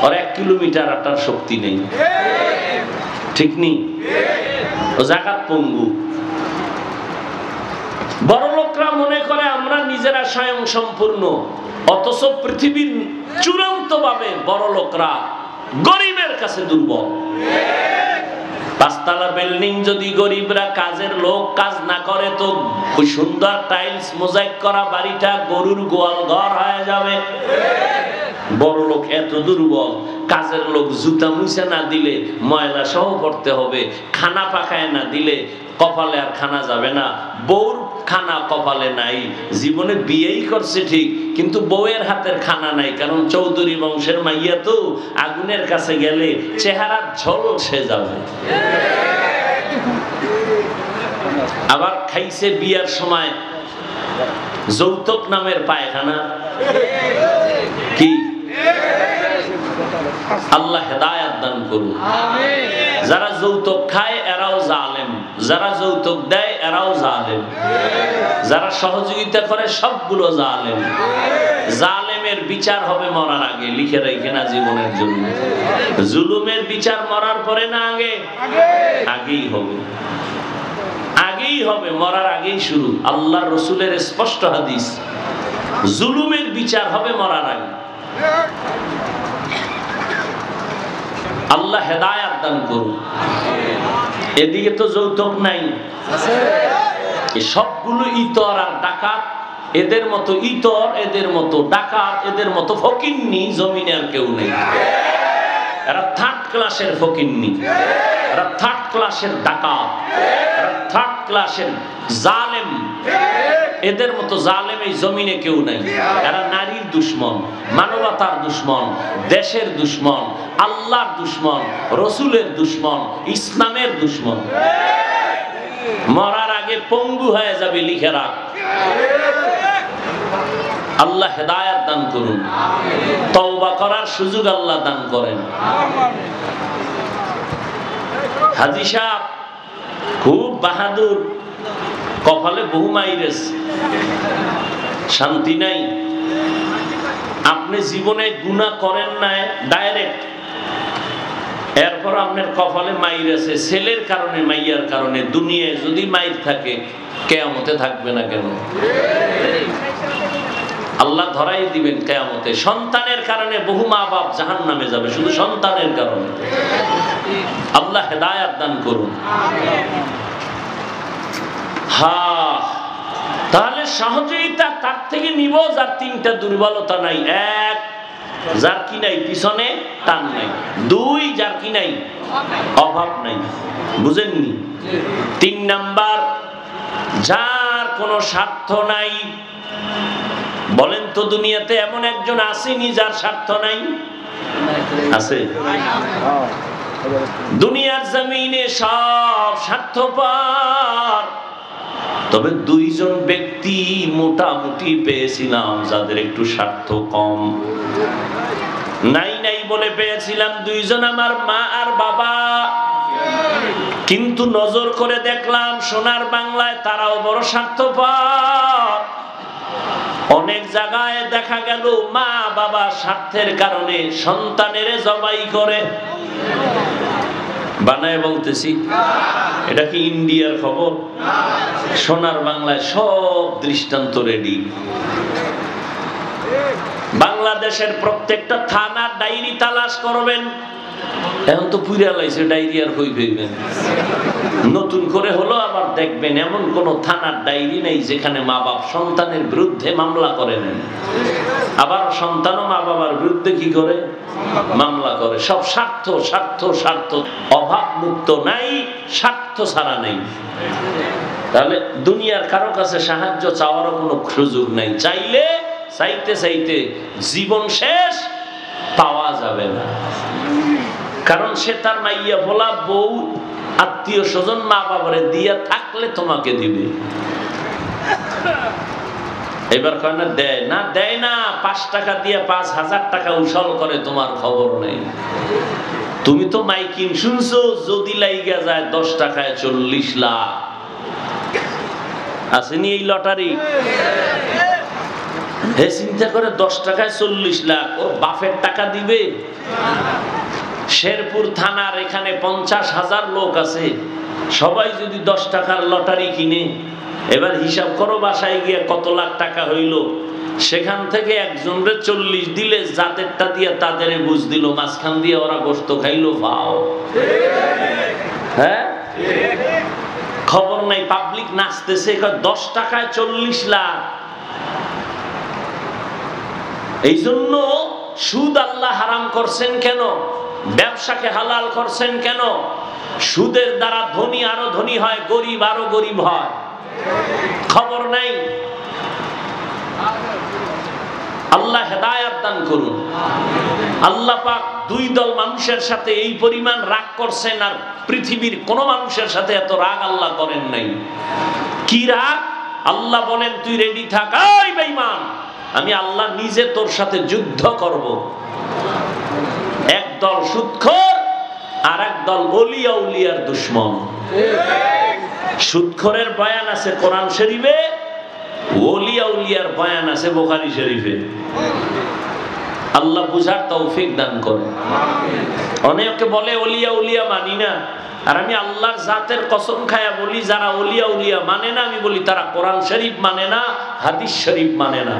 আর 1 কিলোমিটার হাঁটার শক্তি নেই। ঠিক নেই? ও জাকাত পঙ্গু। বড়লোকরা মনে করে আমরা নিজেরা স্বয়ং সম্পূর্ণ, অথচ পৃথিবীর চূড়ান্ত ভাবে বড়লোকরা গরিবের কাছে দুর্বল। 5 তলা বিল্ডিং যদি গরিবরা কাজের লোক কাজ না করে, তো ওই সুন্দর টাইলস মোজাইক করা বাড়িটা গরুর গোয়াল ঘর হয়ে যাবে। বড় লোক এত দুর্বল, কাজের লোক জুতা মুছে না দিলে ময়লা সহ পড়তে হবে, খানা পাকায় না দিলে কপালে আর খানা যাবে না। বউর খানা কপালে নাই, জীবনে বিয়েই করছে ঠিক, কিন্তু বউয়ের হাতের খানা নাই, কারণ চৌধুরী বংশের মাইয়া তো আগুনের কাছে গেলে চেহারা ঝলসে যাবে। আবার খাইছে বিয়ার সময় যৌতুক নামের পায়খানা। কি? আল্লাহ হেদায়েত দান করুন। যারা যৌতুক খায় এরাও জালেম, যারা যৌতুক দেয় এরাও জালেম, যারা সহযোগিতা করে সবগুলো জালেম। জালেমের বিচার হবে মরার আগে, লিখে রেখে না জীবনের জন্য। জুলুমের বিচার মরার পরে না আগে? আগেই হবে, আগেই হবে, মরার আগেই শুরু। আল্লাহর রাসূলের স্পষ্ট হাদিস, জুলুমের বিচার হবে মরার আগে। আল্লাহ হেদায়েত দান করুন। এদিকে তো যৌতুক নাই, সবগুলো ইতর আর ডাকাত। এদের মতো ইতর, এদের মতো ডাকাত, এদের মতো ফকিন্নি জমিনে আর কেউ নেই। এরা 3rd ক্লাসের ফকিন্নি, এরা 3rd ক্লাসের ডাকাত, এরা 3rd ক্লাসের জালেম। এদের মতো জালেম এই জমিনে কেউ নাই। এরা নারীর দুশমন, মানবতার দুশমন, দেশের দুশমন, আল্লাহর দুশমন, রসুলের দুশমন, ইসলামের দুশমন। মরার আগে পঙ্গু হয়ে যাবে, লিখে রাখ। আল্লাহ হেদায়েত দান করুন, তওবা করার সুযোগ আল্লাহ দান করেন। হাজী সাহেব খুব বাহাদুর, কপালে বহু মাইরেস, শান্তি নাই। আপনি জীবনে গুনাহ করেন না ডাইরেক্ট, এরপর আপনার কপালে মাইরেছে ছেলের কারণে, মাইয়ার কারণে। দুনিয়ায় যদি মাইর থাকে, কিয়ামতে থাকবে না কেন? আল্লাহ ধরাই দিবেন কিয়ামতে। সন্তানের কারণে বহু মা বাপ জাহান্নামে যাবে, শুধু সন্তানের কারণে। আল্লাহ হেদায়েত দান করুন। তাহলে সহযোগিতা তার থেকে নিব যার 3টা দুর্বলতা নাই। 1, যার কি নাই? পিছনে টান নাই। 2, যার কি নাই? অভাব নাই। বুঝেননি? 3 নাম্বার, যার কোনো স্বার্থ নাই। বলেন তো দুনিয়াতে এমন একজন আসেনি যার স্বার্থ নাই? আছে? দুনিয়ার জমিনে সব স্বার্থপর, তবে দুইজন ব্যক্তি মোটামুটি পেয়েছিলাম যাদের একটু স্বার্থ কম। নাই নাই বলে পেয়েছিলাম দুইজন, আমার মা আর বাবা। কিন্তু নজর করে দেখলাম সোনার বাংলায় তারাও বড় স্বার্থপর। অনেক জায়গায় দেখা গেল মা বাবা স্বার্থের কারণে সন্তানের জবাই করে। বানায় বলতেছি, এটা কি ইন্ডিয়ার খবর? সোনার বাংলায় সব দৃষ্টান্ত রেডি। বাংলাদেশের প্রত্যেকটা থানার ডায়েরি তালাশ করবেন। এখন তো পুরা লাইছে ডায়েরি, আর হই হইবেন নতুন করে হলো আবার দেখবেন এমন কোন থানার ডায়েরি নেই যেখানে মা বাপ সন্তানের বিরুদ্ধে মামলা করে নেন। আবার সন্তানও মা বাবার বিরুদ্ধে কি করে? মামলা করে। সব স্বার্থ স্বার্থ স্বার্থ, অভাব মুক্ত নাই, স্বার্থ ছাড়া নেই। তাহলে দুনিয়ার কারো কাছে সাহায্য চাওয়ারও কোনো সুযোগ নাই। চাইলে চাইতে চাইতে জীবন শেষ, পাওয়া যাবে না। কারণ সে তার মাইয়া ভোলা বউ আত্মীয় স্বজন মা বাবারে দিয়া থাকলে তোমাকে দিবে। এবার কয় না দেয় না, দেয় না, 5 টাকা দিয়ে 5000 টাকা উসল করে, তোমার খবর নেই। তুমি তো মাইকিং শুনছো, যদি লাইগা যায় 10 টাকায় 40 লাখ। আসেনি এই লটারি? হে চিন্তা করে 10 টাকায় 40 লাখ, ও বাপের টাকা দিবে? শেরপুর থানার এখানে 50,000 লোক আছে, সবাই যদি 10 টাকার লটারি কিনে, এবার হিসাব করো বাসায় গিয়ে কত লাখ টাকা হইল। সেখান থেকে একজনরে 40 দিলে, জাতেরটা দিয়ে তাদের বুঝ দিল, মাঝখান দিয়ে ওরা গোস্ত খাইলো। ভাও, হ্যাঁ, খবর নাই। পাবলিক নাচতেছে, 10 টাকায় 40 লাখ। এই জন্য সুদ আল্লাহ হারাম করছেন কেন? ব্যবসাকে হালাল করছেন কেন? সুদের দ্বারা ধনী আরো ধনী হয়, গরিব আরো গরিব হয়। খবর নাই। আল্লাহ হেদায়েত দান করুন। আল্লাহ পাক 2 দল মানুষের সাথে এই পরিমাণ রাগ করছেন, আর পৃথিবীর কোন মানুষের সাথে এত রাগ আল্লাহ করেন নাই। কি রাগ? আল্লাহ বলেন, তুই রেডি থাক, এই বেঈমান, আমি আল্লাহ নিজে তোর সাথে যুদ্ধ করব। এক দল সুদখোর, আর এক দল ওলিয়া উলিয়ার দুশমন। সুদখোরের বয়ান আছে কোরআন শরীফে, ওলিয়া উলিয়ার বয়ান আছে বুখারী শরীফে। আল্লাহ বুঝার তৌফিক দান করেন। অনেকে বলে ওলিয়া উলিয়া মানি না, আর আমি আল্লাহর জাতের কসম খায়া বলি, যারা ওলিয়া উলিয়া মানে না, আমি বলি তারা কোরআন শরীফ মানে না, হাদিস শরীফ মানে না।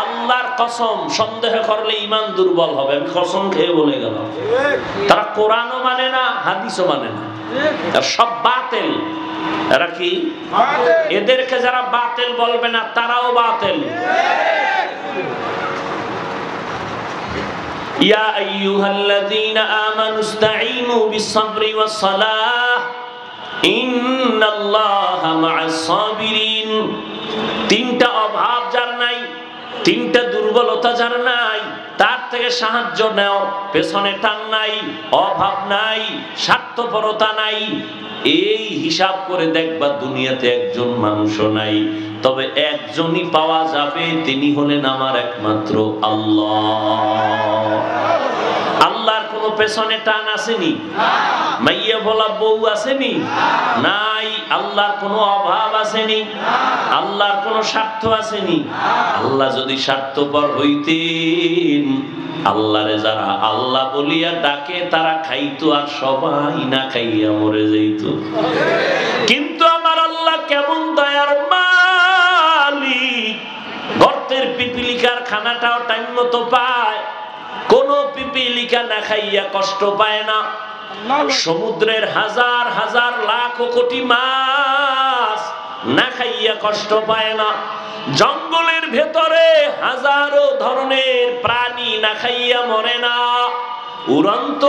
আল্লাহর কসম, সন্দেহ করলে ঈমান দুর্বল হবে, আমি কসম খেয়ে বলে গেলাম। তারা কোরআনও মানে না, হাদিসও মানে না, আর সব বাতিল। এরা কি? এদেরকে যারা বাতিল বলবে না, তারাও বাতিল। ইয়া আইয়ুহাল্লাযীনা আমানু ইসতাঈনু বিস-সাবরি ওয়াস-সালাহ ইন্নাল্লাহা মা'আস সাবিরিন। 3টা অভাব যার নাই, 3টা দুর্বলতা যার নাই, তার থেকে সাহায্য নাও। পেছনে টান নাই, অভাব নাই, স্বার্থপরতা নাই। এই হিসাব করে দেখবা দুনিয়াতে একজন মানুষও নাই, তবে একজনই পাওয়া যাবে, তিনি হলেন আমার একমাত্র আল্লাহ। আল্লাহর কোনো পেছনে টান আসেনি, মাইয়া বলা বউ আসেনি, নাই। আল্লাহর কোনো অভাব আসেনি, আল্লাহর কোনো স্বার্থ আসেনি। আল্লাহ যদি স্বার্থপর হইতেন, আল্লাহরে যারা আল্লাহ বলিয়া ডাকে তারা খাইতো, আর সবাই না খাইয়া মরে যাইত। কিন্তু আমার আল্লাহ কেমন দয়ার মালিক, গর্তের পিপিলিকার খানাটাও টাইম মতো পায়, কোন পিপিলিকা না খাইয়া কষ্ট পায় না। সমুদ্রের হাজার হাজার লাখ কোটি মাছ না খাইয়া কষ্ট পায় না। জঙ্গলের ভেতরে হাজারো ধরনের প্রাণী না খাইয়া মরে না। উড়ন্ত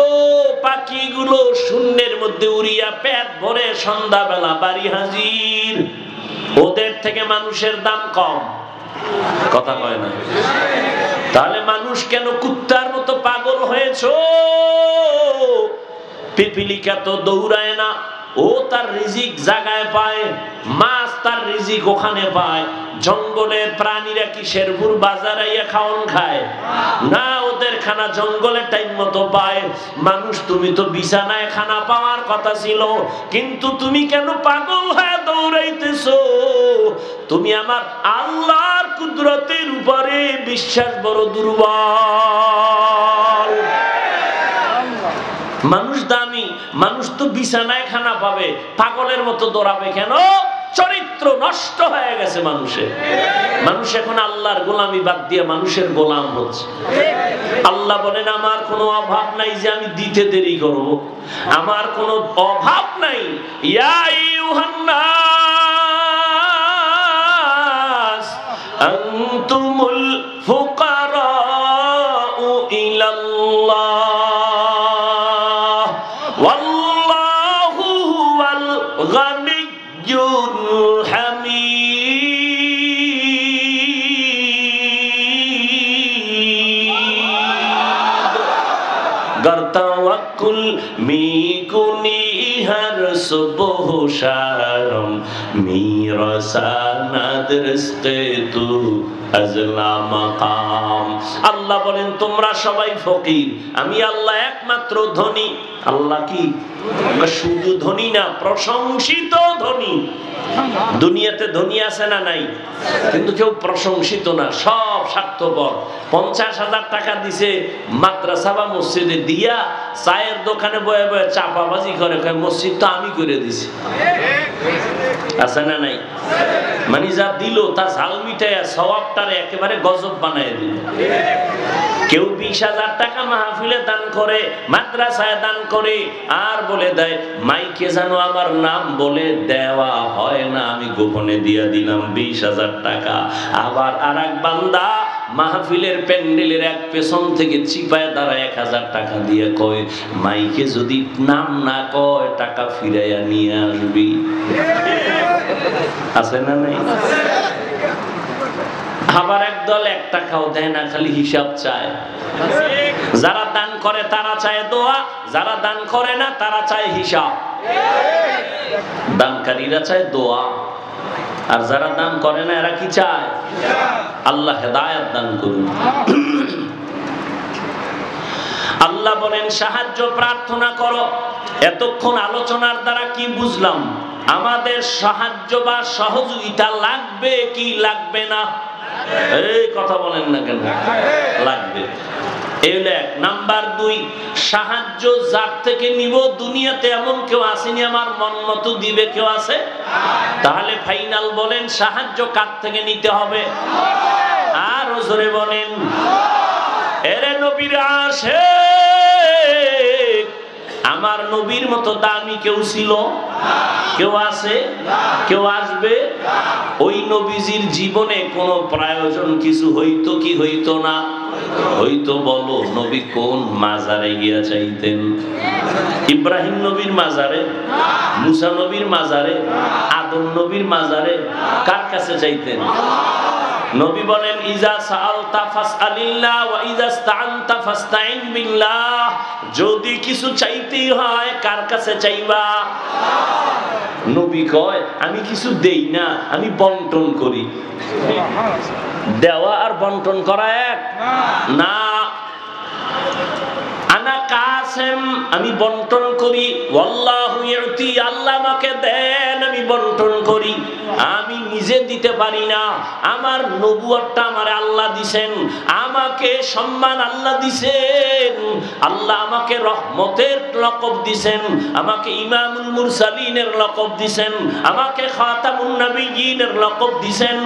পাখিগুলো শূন্যের মধ্যে উড়িয়া পেট ভরে সন্ধ্যাবেলা বাড়ি হাজির। ওদের থেকে মানুষের দাম কম, কথা কয় না। তাহলে মানুষ কেন কুত্তার মতো পাগল হয়েছো? পিপিলিকা তো দৌড়ায় না, ও তার রিজিক জায়গায় পায়, মাছ তার রিজিক ওখানে পায়। জঙ্গলের প্রাণীরা কি শেরপুর বাজার আইয়া খাওন খায় না, ওদের খানা জঙ্গলে টাইম মতো পায়। মানুষ তুমি তো বিছানায় খানা পাওয়ার কথা ছিল, কিন্তু তুমি কেন পাগল হয়ে দৌড়াইতেছো? তুমি আমার আল্লাহর কুদরতের উপরে বিশ্বাস বড় দুর্বল। মানুষ দামি, মানুষ তো বিছানায় খানা পাবে, পাগলের মতো দৌড়াবে কেন? চরিত্র নষ্ট হয়ে গেছে মানুষের। মানুষ এখন আল্লাহর গোলামি বাদ দিয়ে মানুষের গোলাম হচ্ছে। আল্লাহ বলেন আমার কোনো অভাব নাই যে আমি দিতে দেরি করব, আমার কোনো অভাব নাই। ইয়া আইয়ুহান্নাস আনতুমুল ফুকারাউ ইলাল্লাহ ওয়াল্লাহু হুয়াল গানিয়্যুল হামিদ। गर तवक्कुल मीकुनी हर सुबह शाम मीरसानद रिज़्क़े तू अज़ला मकाम। আল্লাহ বলেন তোমরা সবাই ফকির, আমি আল্লাহ একমাত্র ধনী। আল্লাহ কি শুধু ধনী না, প্রশংসিত ধনী। দুনিয়াতে ধনী আছে না নাই? কিন্তু কেউ প্রশংসিত না, সব স্বার্থপর। 50,000 টাকা দিছে মাদ্রাসা বা মসজিদে দিয়া চায়ের দোকানে বয়ে বয়ে চাপাবাজি করে, মসজিদ তো আমি করে দিছি। আছে না নাই? মানে যা দিল তা ঝাল মিটাইয়া সওয়াবটারে একেবারে গজব বানায় দিল। কেউ 20,000 টাকা মাহফিলে দান করে, মাদ্রাসায় দান করে, আর বলে দেয় মাইকে যেন আমার নাম বলে দেওয়া হয় না, আমি গোপনে দিয়া দিলাম 20,000 টাকা। আবার আর এক বান্দা মাহফিলের প্যান্ডেলের এক পেছন থেকে চিপায় দাঁড়ায় 1,000 টাকা দিয়ে কয় মাইকে যদি নাম না কয় টাকা ফিরাইয়া নিয়ে আসবি। আছে না নাই? আবার একদল 1 টাকাও দেয় না, খালি হিসাব চায়। যারা দান করে তারা চায় দোয়া, যারা দান করে না তারা চায় হিসাব। দানকারীরা চায় দোয়া, আর যারা দান করে না এরা কি চায়? আল্লাহ হেদায়েত দান করুন। আল্লাহ বলেন সাহায্য প্রার্থনা করো। এতক্ষণ আলোচনার দ্বারা কি বুঝলাম? আমাদের সাহায্য বা সহযোগিতা লাগবে কি লাগবে না? এই কথা বলেন না কেন? লাগবে। নাম্বার 2, সাহায্য যার থেকে নিব দুনিয়াতে এমন কেউ আসেনি আমার মন মতো দিবে, কেউ আছে? তাহলে ফাইনাল বলেন সাহায্য কার থেকে নিতে হবে? আর জোরে বলেন এরে নবীর আশিক, আমার নবীর মতো দামি কেউ ছিল? কেউ আছে? কেউ আসবে? ওই নবীজির জীবনে কোনো প্রয়োজন কিছু হইতো কি হইতো না? হইতো। বলো নবী কোন মাজারে গিয়া চাইতেন? ইব্রাহিম নবীর মাজারে, মুসা নবীর মাজারে, আদম নবীর মাজারে? কার কাছে চাইতেন? নবী বলেন ইজা সাআলতা ফাসআলিল্লাহ ওয়া ইজা ইসতাআনতা ফাসতাইন বিল্লাহ। যদি কিছু চাইতেই হয় কার কাছে চাইবা? নবী কয় আমি কিছু দেই না, আমি বন্টন করি। দেওয়া আর বন্টন করা এক না। আনা কাসেম, আমি বন্টন করি। ওয়াল্লাহু ইউতি, আল্লাহ আমাকে দেন, আমি বন্টন করি। আমি নিজে দিতে পারি না। আমার নবুয়তটা আমার আল্লাহ দিবেন, আমাকে সম্মান আল্লাহ দিবেন, আল্লাহ আমাকে রহমতের লকব দিবেন, আমাকে ইমামুল মুরসালিনের লকব দিবেন, আমাকে খাতামুন নবিয়্যিনের লকব দিবেন।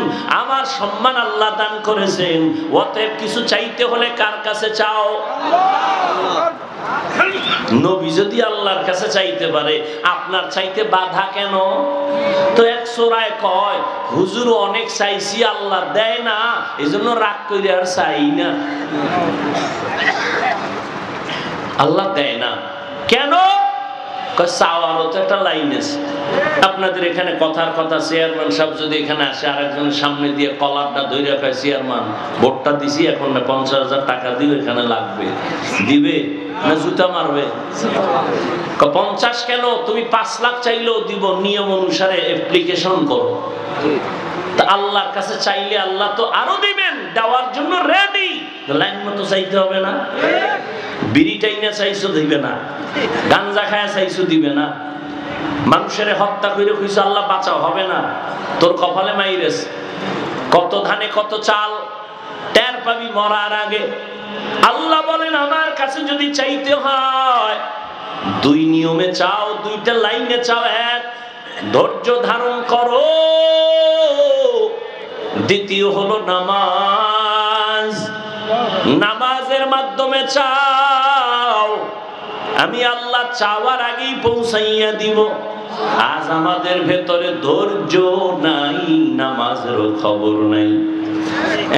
আমার সম্মান আল্লাহ দান করেছেন। অতএব কিছু চাইতে হলে কার কাছে চাও? নবী যদি আল্লাহর কাছে চাইতে পারে, আপনার চাইতে বাধা কেন? তো এক সূরায় কয় হুজুর অনেক চাইছি আল্লাহ দেয় না, এজন্য রাগ করে আর চাই না। আল্লাহ দেয় না কেন? চাওয়ারও তো একটা লাইন আছে। আপনাদের এখানে কথার কথা চেয়ারম্যান সাহেব যদি এখানে আসে, আরেকজনের সামনে দিয়ে কলারটা ধরে কয় চেয়ারম্যান ভোটটা দিছি, এখন 50,000 টাকা দিও, এখানে লাগবে, দিবে? না জুতা মারবে? 50 কেন, তুমি 5 লাখ চাইলেও দিব, নিয়ম অনুসারে অ্যাপ্লিকেশন করো। তা আল্লাহর কাছে চাইলে আল্লাহ তো আরো দিবেন, দেওয়ার জন্য রেডি। লাইন মতো চাইতে হবে না। বিড়ি টাইনা চাইছো দিবে না, গাঞ্জা খায়া চাইছো দিবে না, মানুষের হত্যা করে কইছো আল্লাহ বাঁচাও, হবে না। তোর কপালে মাইরেস, কত ধানে কত চাল টের পাবি মরার আগে। আল্লাহ বলেন আমার কাছে যদি চাইতে হয় 2 নিয়মে চাও, 2টা লাইনে চাও। এক, ধৈর্য ধারণ করো। দ্বিতীয় হলো নামাজ, নামাজের মাধ্যমে চাও। আমি আল্লাহ চাওয়ার আগেই পৌঁছাইয়া দিব। আজ আমাদের ভেতরে ধৈর্য নাই, নামাজেরও খবর নাই।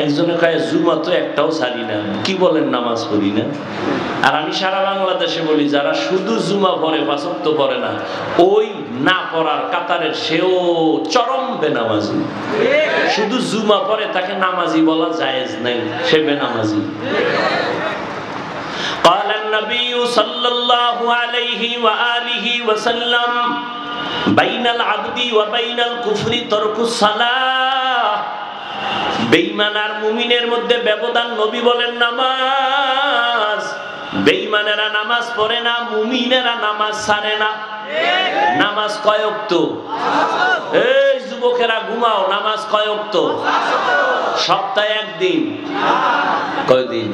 একজনে কয় জুমা তো একটাও ছাড়ি না, কি বলেন নামাজ পড়ি না? আর আমি সারা বাংলাদেশে বলি যারা শুধু জুমা পড়ে 5 ওয়াক্ত পড়ে না, ওই না পড়ার কাতারের সেও চরম বেনামাজি। শুধু জুমা পড়ে তাকে নামাজি বলা জায়েজ নাই, সে বেনামাজি। قال النبي صلى الله عليه وآله وسلم بين العبد وبين الكفر ترك الصلاة। বেঈমান আর মুমিনের মধ্যে ব্যবধান, নবী বলেন নামাজ। বেঈমানেরা নামাজ পড়ে না, মুমিনেরা নামাজ ছাড়ে না। নামাজ কয় ওয়াক্ত? এই যুবকেরা ঘুমাও, নামাজ কয় ওয়াক্ত? সপ্তাহে 1 দিন। কয় দিন?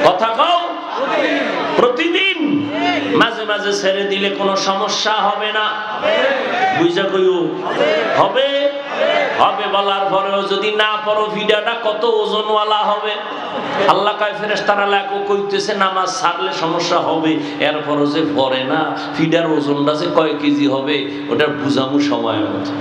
কথা কও। প্রতিদিন। মাঝে মাঝে ছেড়ে দিলে কোনো সমস্যা হবে না, বুঝা কইও হবে। হবে বলার পরেও যদি না পড়ো, ভিডাটা কত ওজনওয়ালা হবে। আল্লাহ কয় ফেরেশতারা লেখো, কইতেছে নামাজ ছাড়লে সমস্যা হবে, এরপরও যে পড়ে না, ফিডার ওজনটা যে কয় কেজি হবে ওটা বুঝামু সময় মতো।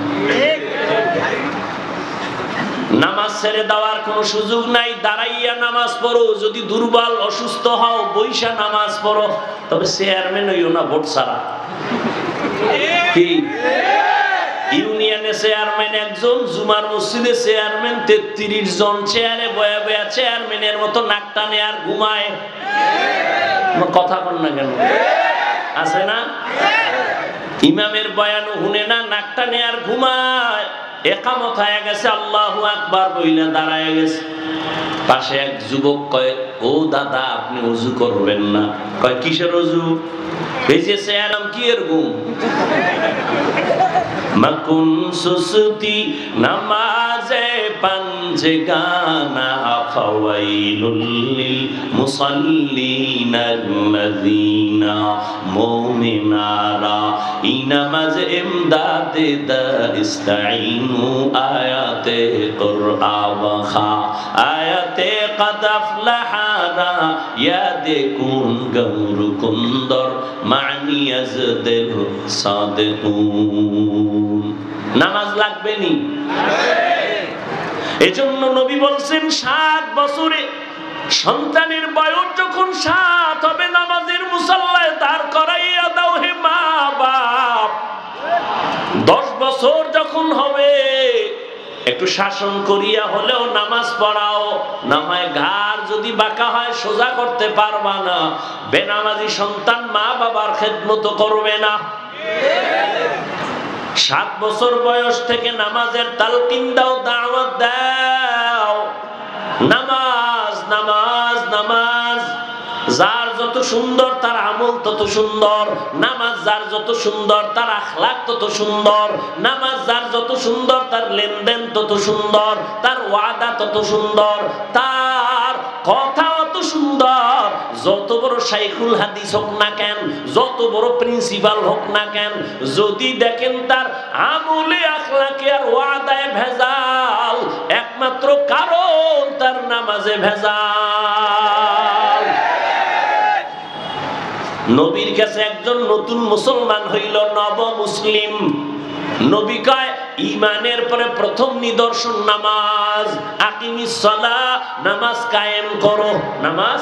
নামাজ ছেড়ে দেওয়ার কোনো সুযোগ নাই। দাঁড়াইয়া নামাজ পড়ো, যদি দুর্বল অসুস্থ হও বইসা নামাজ পড়ো। তবে চেয়ারম্যান হইও না ভোট ছাড়া। কি ইউনিয়নে চেয়ারম্যান একজন, জুমার মসজিদে চেয়ারম্যান 33 জন, চেয়ারে বয়া বয়া চেয়ারম্যানের মতো নাক টানে আর ঘুমায়। কথা কন না কেন? আছে না? ইমামের বয়ান শুনে না, নাক টানে আর ঘুমায়। একামত হয়ে গেছে, আল্লাহু আকবার বইলা দাঁড়ায় গেছে। পাশে এক যুবক কয়, ও দাদা আপনি ওযু করবেন না? কয় কিসের ওযু? এই যে চেয়ারাম কি এর ঘুম? মাকুন সুসতি নামাজে পাঞ্জগানা ফাওয়াইলুল লিল মুসাল্লিনা আল্লাযিনা মুমিনারা ইনামাজ ইমদাদে দা ইস্তাইনু আয়াতে কুরআওয়াখা আয়াতে قد أفلحنا يدكم غمركم در معني يزدر صادقون। নামাজ লাগবে নি? এজন্য নবী বলছেন 7 বছরে সন্তানের বয়স যখন 7 হবে, নামাজের মুসাল্লায় দাঁড় করাইয়া দাও হে মা বাপ। 10 বছর যখন হবে একটু শাসন করিয়া হলেও নামাজ পড়াও। না হয় ঘাড় যদি বাঁকা হয় সোজা করতে পারবা না। বেনামাজি সন্তান মা বাবার খেদমত করবে না। 7 বছর বয়স থেকে নামাজের তালকিন দাও, দাওয়াত দাও। নামাজ নামাজ নামাজ। যার যত সুন্দর তার আমল তত সুন্দর। নামাজ যার যত সুন্দর তার আখলাক তত সুন্দর। নামাজ যার যত সুন্দর তার লেনদেন তত সুন্দর, তার ওয়াদা তত সুন্দর, তার কথা অত সুন্দর। যত বড় শাইখুল হাদিস হোক না কেন, যত বড় প্রিন্সিপাল হোক না কেন, যদি দেখেন তার আমলে আখলাকে আর ওয়াদায় ভেজাল, একমাত্র কারণ তার নামাজে ভেজাল। নবীর কাছে একজন নতুন মুসলমান হইল, নব মুসলিম। নবী কয় ঈমানের পরে প্রথম নিদর্শন নামাজ। আকিমিস সালাহ, নামাজ কায়েম করো। নামাজ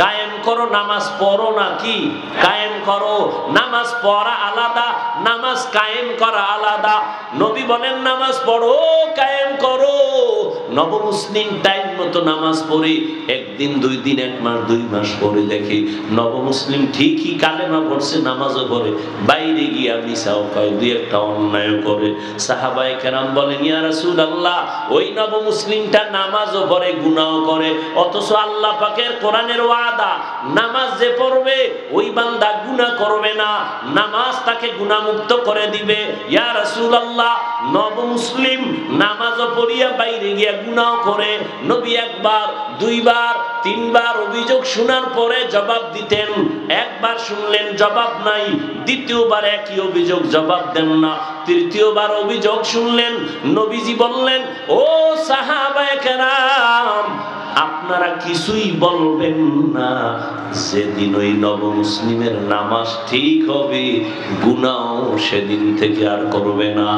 কায়েম করো, নামাজ পড়ো না, কি কায়েম করো। নামাজ পড়া আলাদা, নামাজ কায়েম করা আলাদা। নবী বলেন নামাজ পড়ো, কায়েম করো। নবমুসলিম টাইম মতো নামাজ পড়ে একদিন 2 দিন 1 মাস 2 মাস পরে দেখে নবমুসলিম ঠিকই কালেমা পড়ছে, নামাজও পড়ে, বাইরে গিয়া মিসাও কয়, 2-1টা অন্যায় করে। সাহাবায়ে কেরাম বলেন, ইয়া রাসূলুল্লাহ, ওই নবমুসলিমটা নামাজও পড়ে, গুনাহও করে, অথচ আল্লাহ পাকের কোরআনের ওয়াদা, নামাজ যে পড়বে ওই বান্দা গুনাহ করবে না, নামাজ তাকে গুনাহমুক্ত করে দিবে। ইয়া রাসূলুল্লাহ, নবমুসলিম নামাজও পড়িয়া বাইরে গিয়া গুনাহ করে। নবী 1 বার 2 বার 3 বার অভিযোগ শোনার পরে জবাব দিতেন। 1 বার শুনলেন জবাব নাই, 2য় বার একই অভিযোগ, জবাব দেন না, 3য় বার অভিযোগ শুনলেন, নবীজি বললেন, ও সাহাবায়ে কেরাম, আপনারা কিছুই বলবেন না, যেদিন ওই নবমুসলিমের নামাজ ঠিক হবে গুনাহ সেদিন থেকে আর করবে না।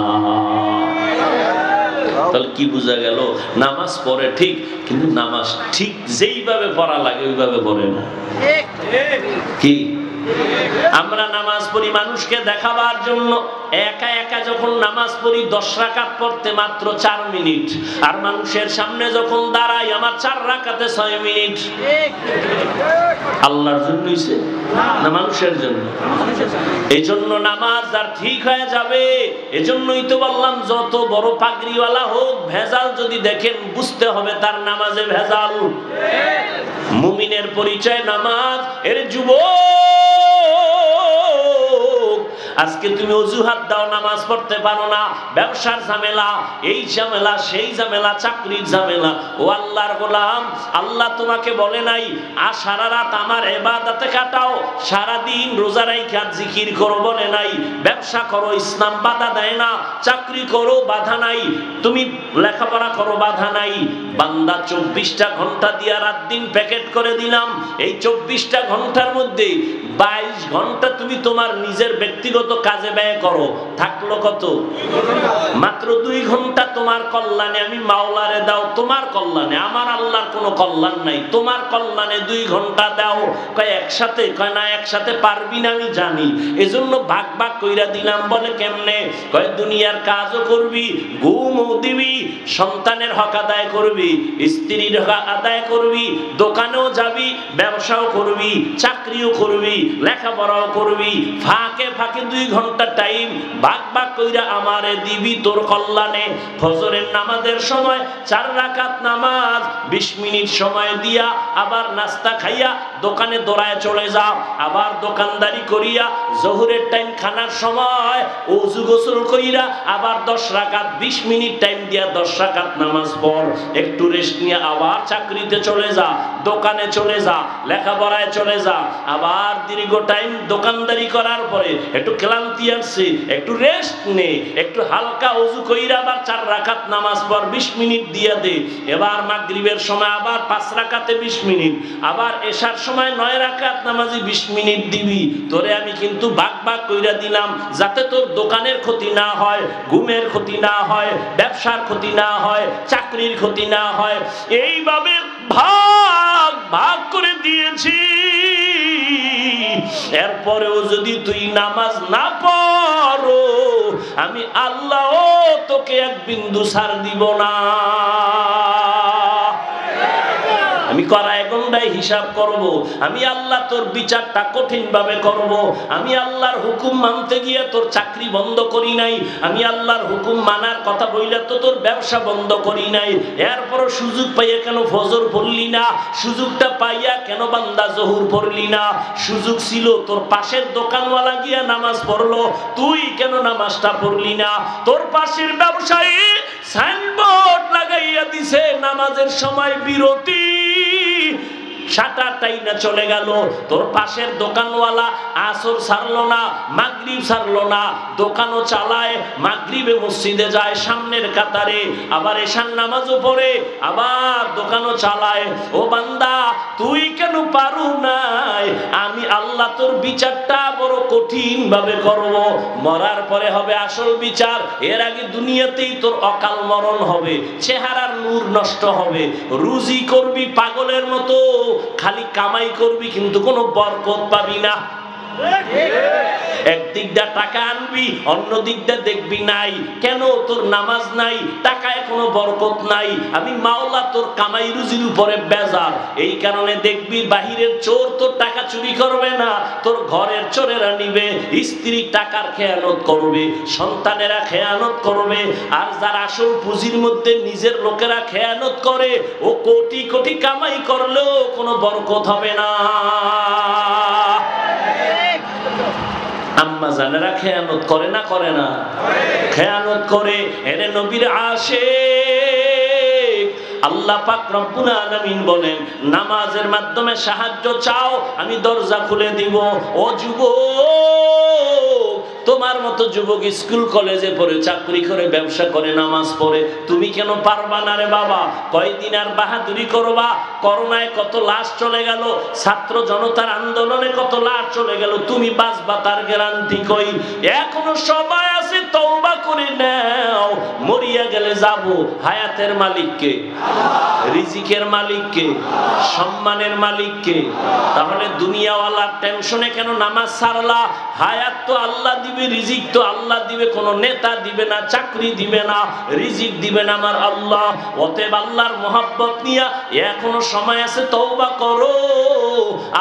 তাহলে কি বোঝা গেল? নামাজ পড়ে ঠিক, কিন্তু নামাজ ঠিক যেইভাবে পড়া লাগে ওইভাবে পড়ে না। কি আমরা নামাজ পড়ি মানুষকে দেখাবার জন্য, একা একা যখন নামাজ পড়ি 10 রাকাত পড়তে মাত্র 4 মিনিট, আর মানুষের সামনে যখন দাঁড়াই আমার 4 রাকাতে 6 মিনিট। আল্লাহর জন্য হইছে না মানুষের জন্য? এই জন্য নামাজ আর ঠিক হয়ে যাবে। এজন্যই তো বললাম, যত বড় পাগড়িওয়ালা হোক, ভেজাল যদি দেখেন বুঝতে হবে তার নামাজে ভেজাল। মুমিনের পরিচয় নামাজ। এর যুবক, আজকে তুমি অজুহাত দাও নামাজ পড়তে পারো না, ব্যবসার ঝামেলা, এই ঝামেলা, সেই ঝামেলা, চাকরির ঝামেলা। ও আল্লাহর গোলাম, আল্লাহ তোমাকে বলে নাই আর সারা রাত আমার ইবাদতে কাটাও, সারা দিন রোজা রাখা জিকির করো, বলে নাই। ব্যবসা করো, ইসলাম বাধা দেয় না। চাকরি করো, বাধা নাই। তুমি লেখাপড়া করো, বাধা নাই। বান্দা 24টা ঘন্টা দিয়া রাত দিন প্যাকেট করে দিলাম, এই 24টা ঘন্টার মধ্যে 22 ঘন্টা তুমি তোমার নিজের ব্যক্তিগত কাজে ব্যয় করো, থাকলো কত? মাত্র 2 ঘন্টা তোমার কল্যাণে। আমি মাওলারে দাও তোমার কল্যাণে, আমার আল্লাহর কোনো কল্যাণ নাই, তোমার কল্যাণে 2 ঘন্টা দাও। কয় একসাথে? কয় না, একসাথে পারবি না আমি জানি, এজন্য ভাগ ভাগ কইরা দিলাম। বলে কেমনে? কয় দুনিয়ার কাজও করবি, ঘুমও দিবি, সন্তানের হক আদায় করবি, স্ত্রীর হক আদায় করবি, দোকানেও যাবি, ব্যবসাও করবি, চাকরিও করবি, লেখাপড়াও করবি, ফাঁকে ফাঁকে 2 ঘন্টা টাইম ভাগ ভাগ কইরা আমারে দিবি তোর কল্যাণে। ফজরের নামাজের সময় 4 রাকাত নামাজ 20 মিনিট সময় দিয়া আবার নাস্তা খাইয়া দোকানে দৌড়ায় চলে যাও, আবার দোকানদারি করিয়া জোহরের টাইম খানার সময় ওযু গোসল কইরা আবার 10 রাকাত 20 মিনিট টাইম দিয়া 10 রাকাত নামাজ পড়, একটু রেস্ট নিয়ে আবার চাকরিতে চলে যা, দোকানে চলে যা, লেখাপড়ায় চলে যা, আবার দীর্ঘ টাইম দোকানদারি করার পরে একটু ক্লান্তি আসছে, একটু রেস্ট নে, একটু হালকা ওযু কইরা আবার 4 রাকাত নামাজ পড়, 20 মিনিট দিয়া দে। এবার মাগরিবের সময় আবার 5 রাকাতে 20 মিনিট, আবার এশার সময় 9 রাকাত নামাজি 20 মিনিট দিবি। তোরে আমি কিন্তু ভাগ ভাগ কইরা দিলাম, যাতে তোর দোকানের ক্ষতি না হয়, ঘুমের ক্ষতি না হয়, ব্যবসার ক্ষতি না হয়, চাকরির ক্ষতি না হয়। এইভাবে ভাগ ভাগ করে দিয়েছি। এরপরেও যদি তুই নামাজ না পড়ো, আমি আল্লাহ তোকে 1 বিন্দু ছাড় দিব না। আমি কড়ায় গন্ডায় হিসাব করব, আমি আল্লাহ তোর বিচারটা কঠিন ভাবে করব। আমি আল্লাহর হুকুম মানতে গিয়ে তোর চাকরি বন্ধ করি নাই, আমি আল্লাহর হুকুম মানার কথা বইলে তো তোর ব্যবসা বন্ধ করি নাই। এরপরও সুযোগ পাইয়া কেন ফজর পড়লি না? সুযোগটা পাইয়া কেন বান্দা জোহর পড়লি না? সুযোগ ছিল, তোর পাশের দোকানওয়ালা গিয়া নামাজ পড়লো, তুই কেন নামাজটা পড়লি না? তোর পাশের ব্যবসায়ী সাইনবোর্ড লাগাইয়া দিছে নামাজের সময় বিরতি, সাটাটাই না চলে গেল। তোর পাশের দোকানওয়ালা আসর ছাড়লো না, মাগরিব ছাড়লো না, দোকানও চালায়, মাগরিবে মসজিদে যায় সামনের কাতারে, আবার এশার নামাজও পড়ে, আবার দোকানও চালায়। ও বান্দা, তুই কেন পারু নাই? আমি আল্লাহ তোর বিচারটা বড় কঠিন ভাবে করব। মরার পরে হবে আসল বিচার, এর আগে দুনিয়াতেই তোর অকাল মরণ হবে, চেহারার নূর নষ্ট হবে, রুজি করবি পাগলের মতো, খালি কামাই করবি কিন্তু কোনো বরকত পাবি না। একদিক দিয়ে টাকা আনবি, অন্য দিক দিয়ে দেখবি নাই। কেন? তোর নামাজ নাই, টাকায় কোনো বরকত নাই। আমি মাওলা তোর কামাই রুজির উপরে বেজার। এই কারণে দেখবি বাহিরের চোর তোর টাকা চুরি করবে না, তোর ঘরের চোরেরা নিবে। স্ত্রী টাকার খেয়ানত করবে, সন্তানেরা খেয়ানত করবে। আর যার আসল পুঁজির মধ্যে নিজের লোকেরা খেয়ানত করে, ও কোটি কোটি কামাই করলেও কোনো বরকত হবে না। আম্মা জানেরা খেয়ানত করে না? করে না? খেয়ানত করে। এরে নবীর আশিক আল্লাহ পাক রব্বুল আলামিন বলেন, নামাজের মাধ্যমে সাহায্য চাও, আমি দরজা খুলে দিব। ও যুবক, তোমার মতো যুবক স্কুল কলেজে পড়ে, চাকরি করে, ব্যবসা করে, নামাজ পড়ে, তুমি কেন পারবা না রে বাবা? কয়দিন আর বাহাদুরি করবা? করোনায় কত লাশ চলে গেল, ছাত্র জনতার আন্দোলনে কত লাশ চলে গেল, তুমি বাঁচবা তার গ্যারান্টি কই? এখনো সময় আছে, তওবা করে নাও। মরিয়া গেলে যাব। হায়াতের মালিক কে? রিজিকের মালিক কে? সম্মানের মালিক কে? তাহলে দুনিয়াওয়ালার টেনশনে কেন নামাজ ছাড়লা? হায়াত তো আল্লাহ দিবে, রিজিক তো আল্লাহ দিবে, কোন নেতা দিবে না, চাকরি দিবে না, রিজিক দিবেন আমার আল্লাহ। অতএব আল্লাহর মোহাব্বত নিয়া এখনো সময় আছে, তওবা করো।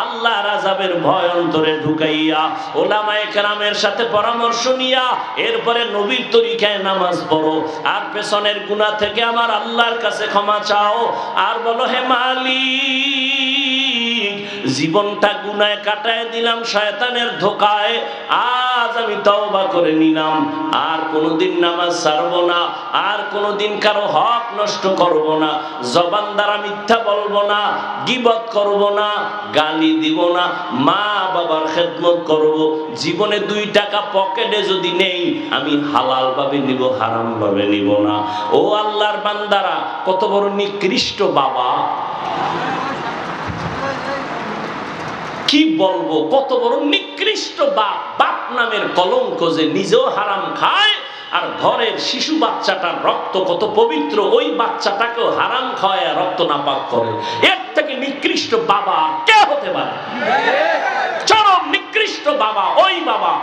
আল্লাহর আযাবের ভয় অন্তরে ঢুকাইয়া ওলামায়ে কেরামের সাথে পরামর্শ নিয়া এরপরে নবীর তরিকায় নামাজ পড়ো। আর পেছনের গুনাহ থেকে আমার আল্লাহর কাছে ক্ষমা চাও। আর বলো, হে মালিক, জীবনটা গুনায় কাটায় দিলাম শয়তানের ধোকায়, আজ আমি তওবা করে নিলাম। আর কোনোদিন নামাজ ছাড়বো না, আর কোনোদিন কারো হক নষ্ট করব না, জবান দ্বারা মিথ্যা বলবো না, গীবত করব না, গালি দিব না, মা বাবার খেদমত করব। জীবনে 2 টাকা পকেটে যদি নেই, আমি হালাল ভাবে নিব, হারাম ভাবে নিব না। ও আল্লাহর বান্দারা, কত বড় নিকৃষ্ট বাবা! কি বলবো, কত বড় নিকৃষ্ট বাপ! বাপ নামের কলঙ্ক, যে নিজেও হারাম খায় আর ঘরের শিশু বাচ্চাটার রক্ত কত পবিত্র, ওই বাচ্চাটাকেও হারাম খায়, রক্ত নাপাক করে। এর থেকে নিকৃষ্ট বাবা কে হতে পারে? চরম নিকৃষ্ট বাবা ওই বাবা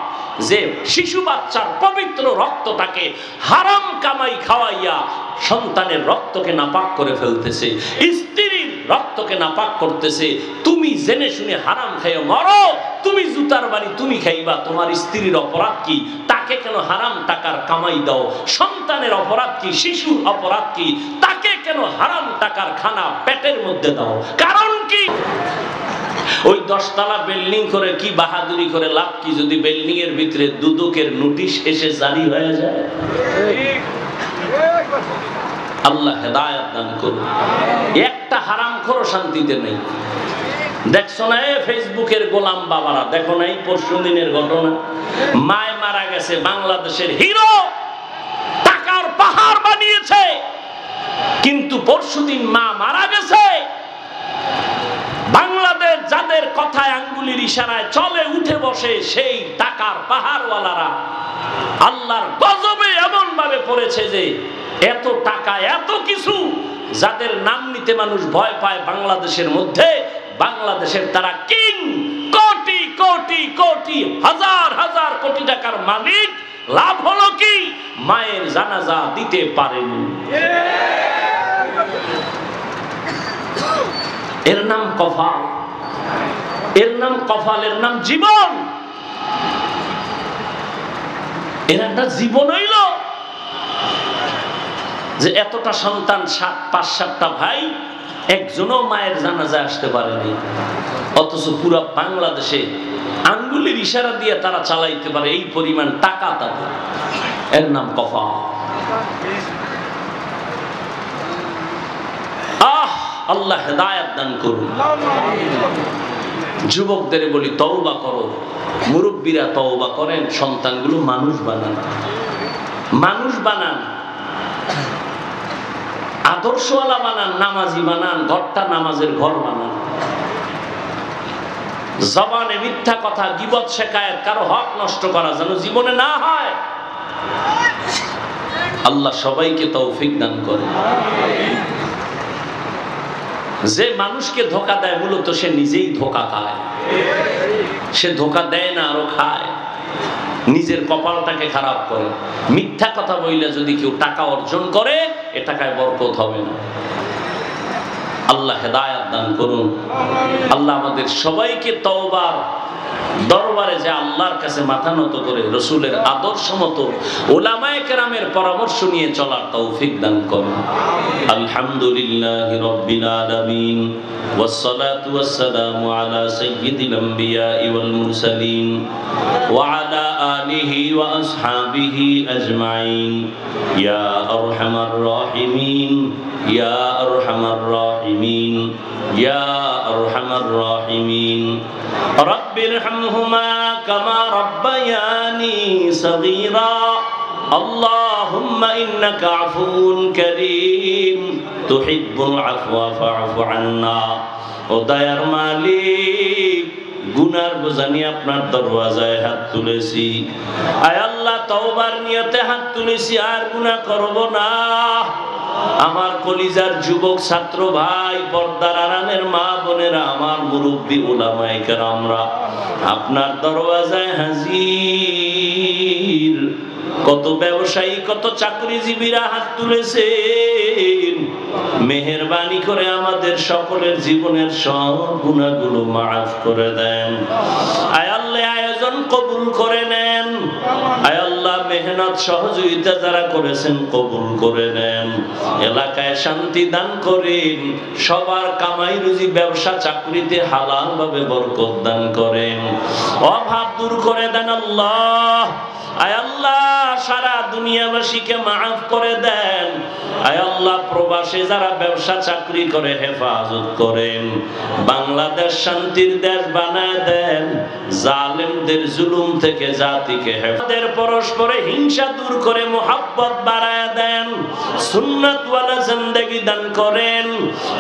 যে শিশু বাচ্চার পবিত্র রক্তটাকে হারাম কামাই খাওয়াইয়া সন্তানের রক্তকে নাপাক করে ফেলতেছে, স্ত্রীর রক্তকে নাপাক করতেছে। তুমি জেনে শুনে হারাম খাইয়া মরো, তুমি জুতার বাড়ি তুমি খাইবা, তোমার স্ত্রীর অপরাধ কি? তাকে কেন হারাম টাকার কামাই দাও? সন্তানের অপরাধ কি? শিশুর অপরাধ কি? তাকে কেন হারাম টাকার খানা পেটের মধ্যে দাও? কারণ কি? ওই 10 তলা বিল্ডিং করে কি বাহাদুরি করে লাভ কি, যদি বিল্ডিং এর ভিতরে দুদকের নোটিশ এসে জারি হয়ে যায়? আল্লাহ হেদায়েত দান করুন। একটা হারামখোর শান্তিতে নেই। দেখছো না ফেসবুকের গোলাম বাবারা? দেখো না এই পরশুদিনের ঘটনা, মায় মারা গেছে, বাংলাদেশের হিরো, টাকার পাহাড় বানিয়েছে, কিন্তু পরশুদিন মা মারা গেছে। বাংলাদেশ যাদের কথায় আঙ্গুলির ইশারায় চলে, উঠে বসে, সেই টাকার পাহাড়ওয়ালারা আল্লাহর গজবে এমন ভাবে পড়েছে যে এত টাকা, এত কিছু, যাদের নাম নিতে মানুষ ভয় পায় বাংলাদেশের মধ্যে, বাংলাদেশের তারা কিং, কোটি কোটি কোটি, হাজার হাজার কোটি টাকার মালিক। লাভ হলো কি? মায়ের জানাজা দিতে পারেনি। এর নাম কফাল, এর নাম কফাল, এর নাম জীবন। এর একটা জীবন হইল যে এতটা সন্তান, 5-7টা ভাই, একজনও মায়ের জানাজায় আসতে পারেনি, অথচ পুরো বাংলাদেশে আঙ্গুলের ইশারা দিয়ে তারা চালাইতে পারে, এই পরিমাণ টাকা তাদের। এর নাম কফাল। আল্লাহ হেদায়েত দান করুন। যুবকদের বলি, তওবা করো। মুরব্বীরা তওবা করেন, সন্তানগুলো মানুষ বানান, মানুষ বানান, আদর্শওয়ালা বানান, নামাজি বানান, ঘরটা নামাজের ঘর বানান। জবানে মিথ্যা কথা, গীবত, শেখায়েত, কারো হক নষ্ট করা যেন জীবনে না হয়। আল্লাহ সবাইকে তৌফিক দান করে। যে মানুষকে ধোঁকা দেয়, মূলত সে নিজেই ধোঁকা খায়। সে ধোঁকা দেয় না, আরো খায়, নিজের কপালটাকে খারাপ করে। মিথ্যা কথা বললে যদি কেউ টাকা অর্জন করে, এ টাকায় বরকত হবে না। আল্লাহ হেদায়েত দান করুন। আল্লাহ আমাদের সবাইকে তওবার দরবারে যে আল্লাহর কাছে মাথা নত করে রাসূলের আদর্শ মতো উলামায়ে কেরামের পরামর্শ নিয়ে চলার তৌফিক দান করুন। আলহামদুলিল্লাহি রাব্বিল আলামিন ওয়াসসালাতু ওয়াসসালামু আলা সাইয়্যিদিল আমবিয়াই ওয়াল মুরসালিন ওয়া আলা আলিহি ওয়া আসহাবিহি আজমাইন ইয়া আরহামার রাহিমিন ইয়া আরহামার রাহিমিন ইয়া আরহামার রাহিমিন রব্বিরহামহুমা কামা রব্বায়ানি সগীরা আল্লাহুম্মা ইন্নাকা আফুউন কারীম তুহিব্বুল আফওয়া ফা'ফু আন্না। ও দয়ার মালিক, গুনার বোঝা নিয়ে আপনার দরওয়াজায় হাত তুলেছি। আয় আল্লাহ, তওবার নিয়তে হাত তুলেছি, আর গুনাহ করব না। আমার কলিজার যুবক ছাত্র ভাই, পর্দার আড়ালের মা বোনেরা, আমার মুরব্বী উলামায়ে কেরামরা আপনার দরওয়াজায় হাজির। কত ব্যবসায়ী, কত চাকরিজীবীরা হাত তুলেছেন। মেহেরবানি করে আমাদের সকলের জীবনের সব গুনাহগুলো মাফ করে দেন। আয় আল্লাহ, আয়োজন কবুল করে নেন। আয় আল্লাহ, মেহনত সহযোগিতা যারা করেছেন কবুল করে নেন। এলাকায় শান্তি দান করেন। সবার কামাই রুজি, ব্যবসা চাকরিতে হালাল ভাবে বরকত দান করেন। অভাব দূর করে দেন আল্লাহ। আয় আল্লাহ, সারা দুনিয়াবাসীকে মাফ করে দেন। আয় আল্লাহ, প্রবাসে যারা ব্যবসা চাকরি করে হেফাজত করেন। বাংলাদেশ শান্তির দেশ বানায় দেন। জালেমদের জুলুম থেকে জাতিকে হেফাজতের পরস্পরে হিংসা দূর করে মুহাব্বত বাড়ায় দেন। সুন্নাত ওয়ালা জিন্দেগি দান করেন।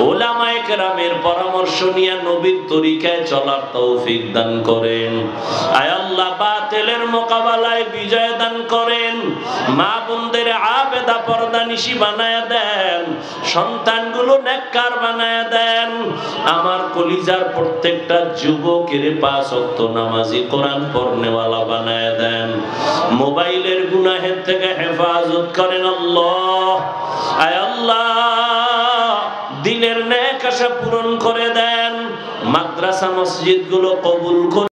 উলামায়ে কেরামের পরামর্শ নিয়ে নবীর তরিকায় চলার তৌফিক দান করেন। আয় আল্লাহ, বাতিলের মোকাবেলায় বিজয় দান করেন। মা বোনদের আবেদা পর্দানিশী বানায় দেন। সন্তানগুলো নেককার বানায় দেন। আমার কলিজার প্রত্যেকটা যুবকের 5 ওয়াক্ত নামাজি, কোরআন পড়নেওয়ালা বানায় দেন। মোবাইলের গুনাহের থেকে হেফাজত করেন আল্লাহ। আয় আল্লাহ, দিলের নেক আশা পূরণ করে দেন। মাদ্রাসা মসজিদগুলো কবুল করে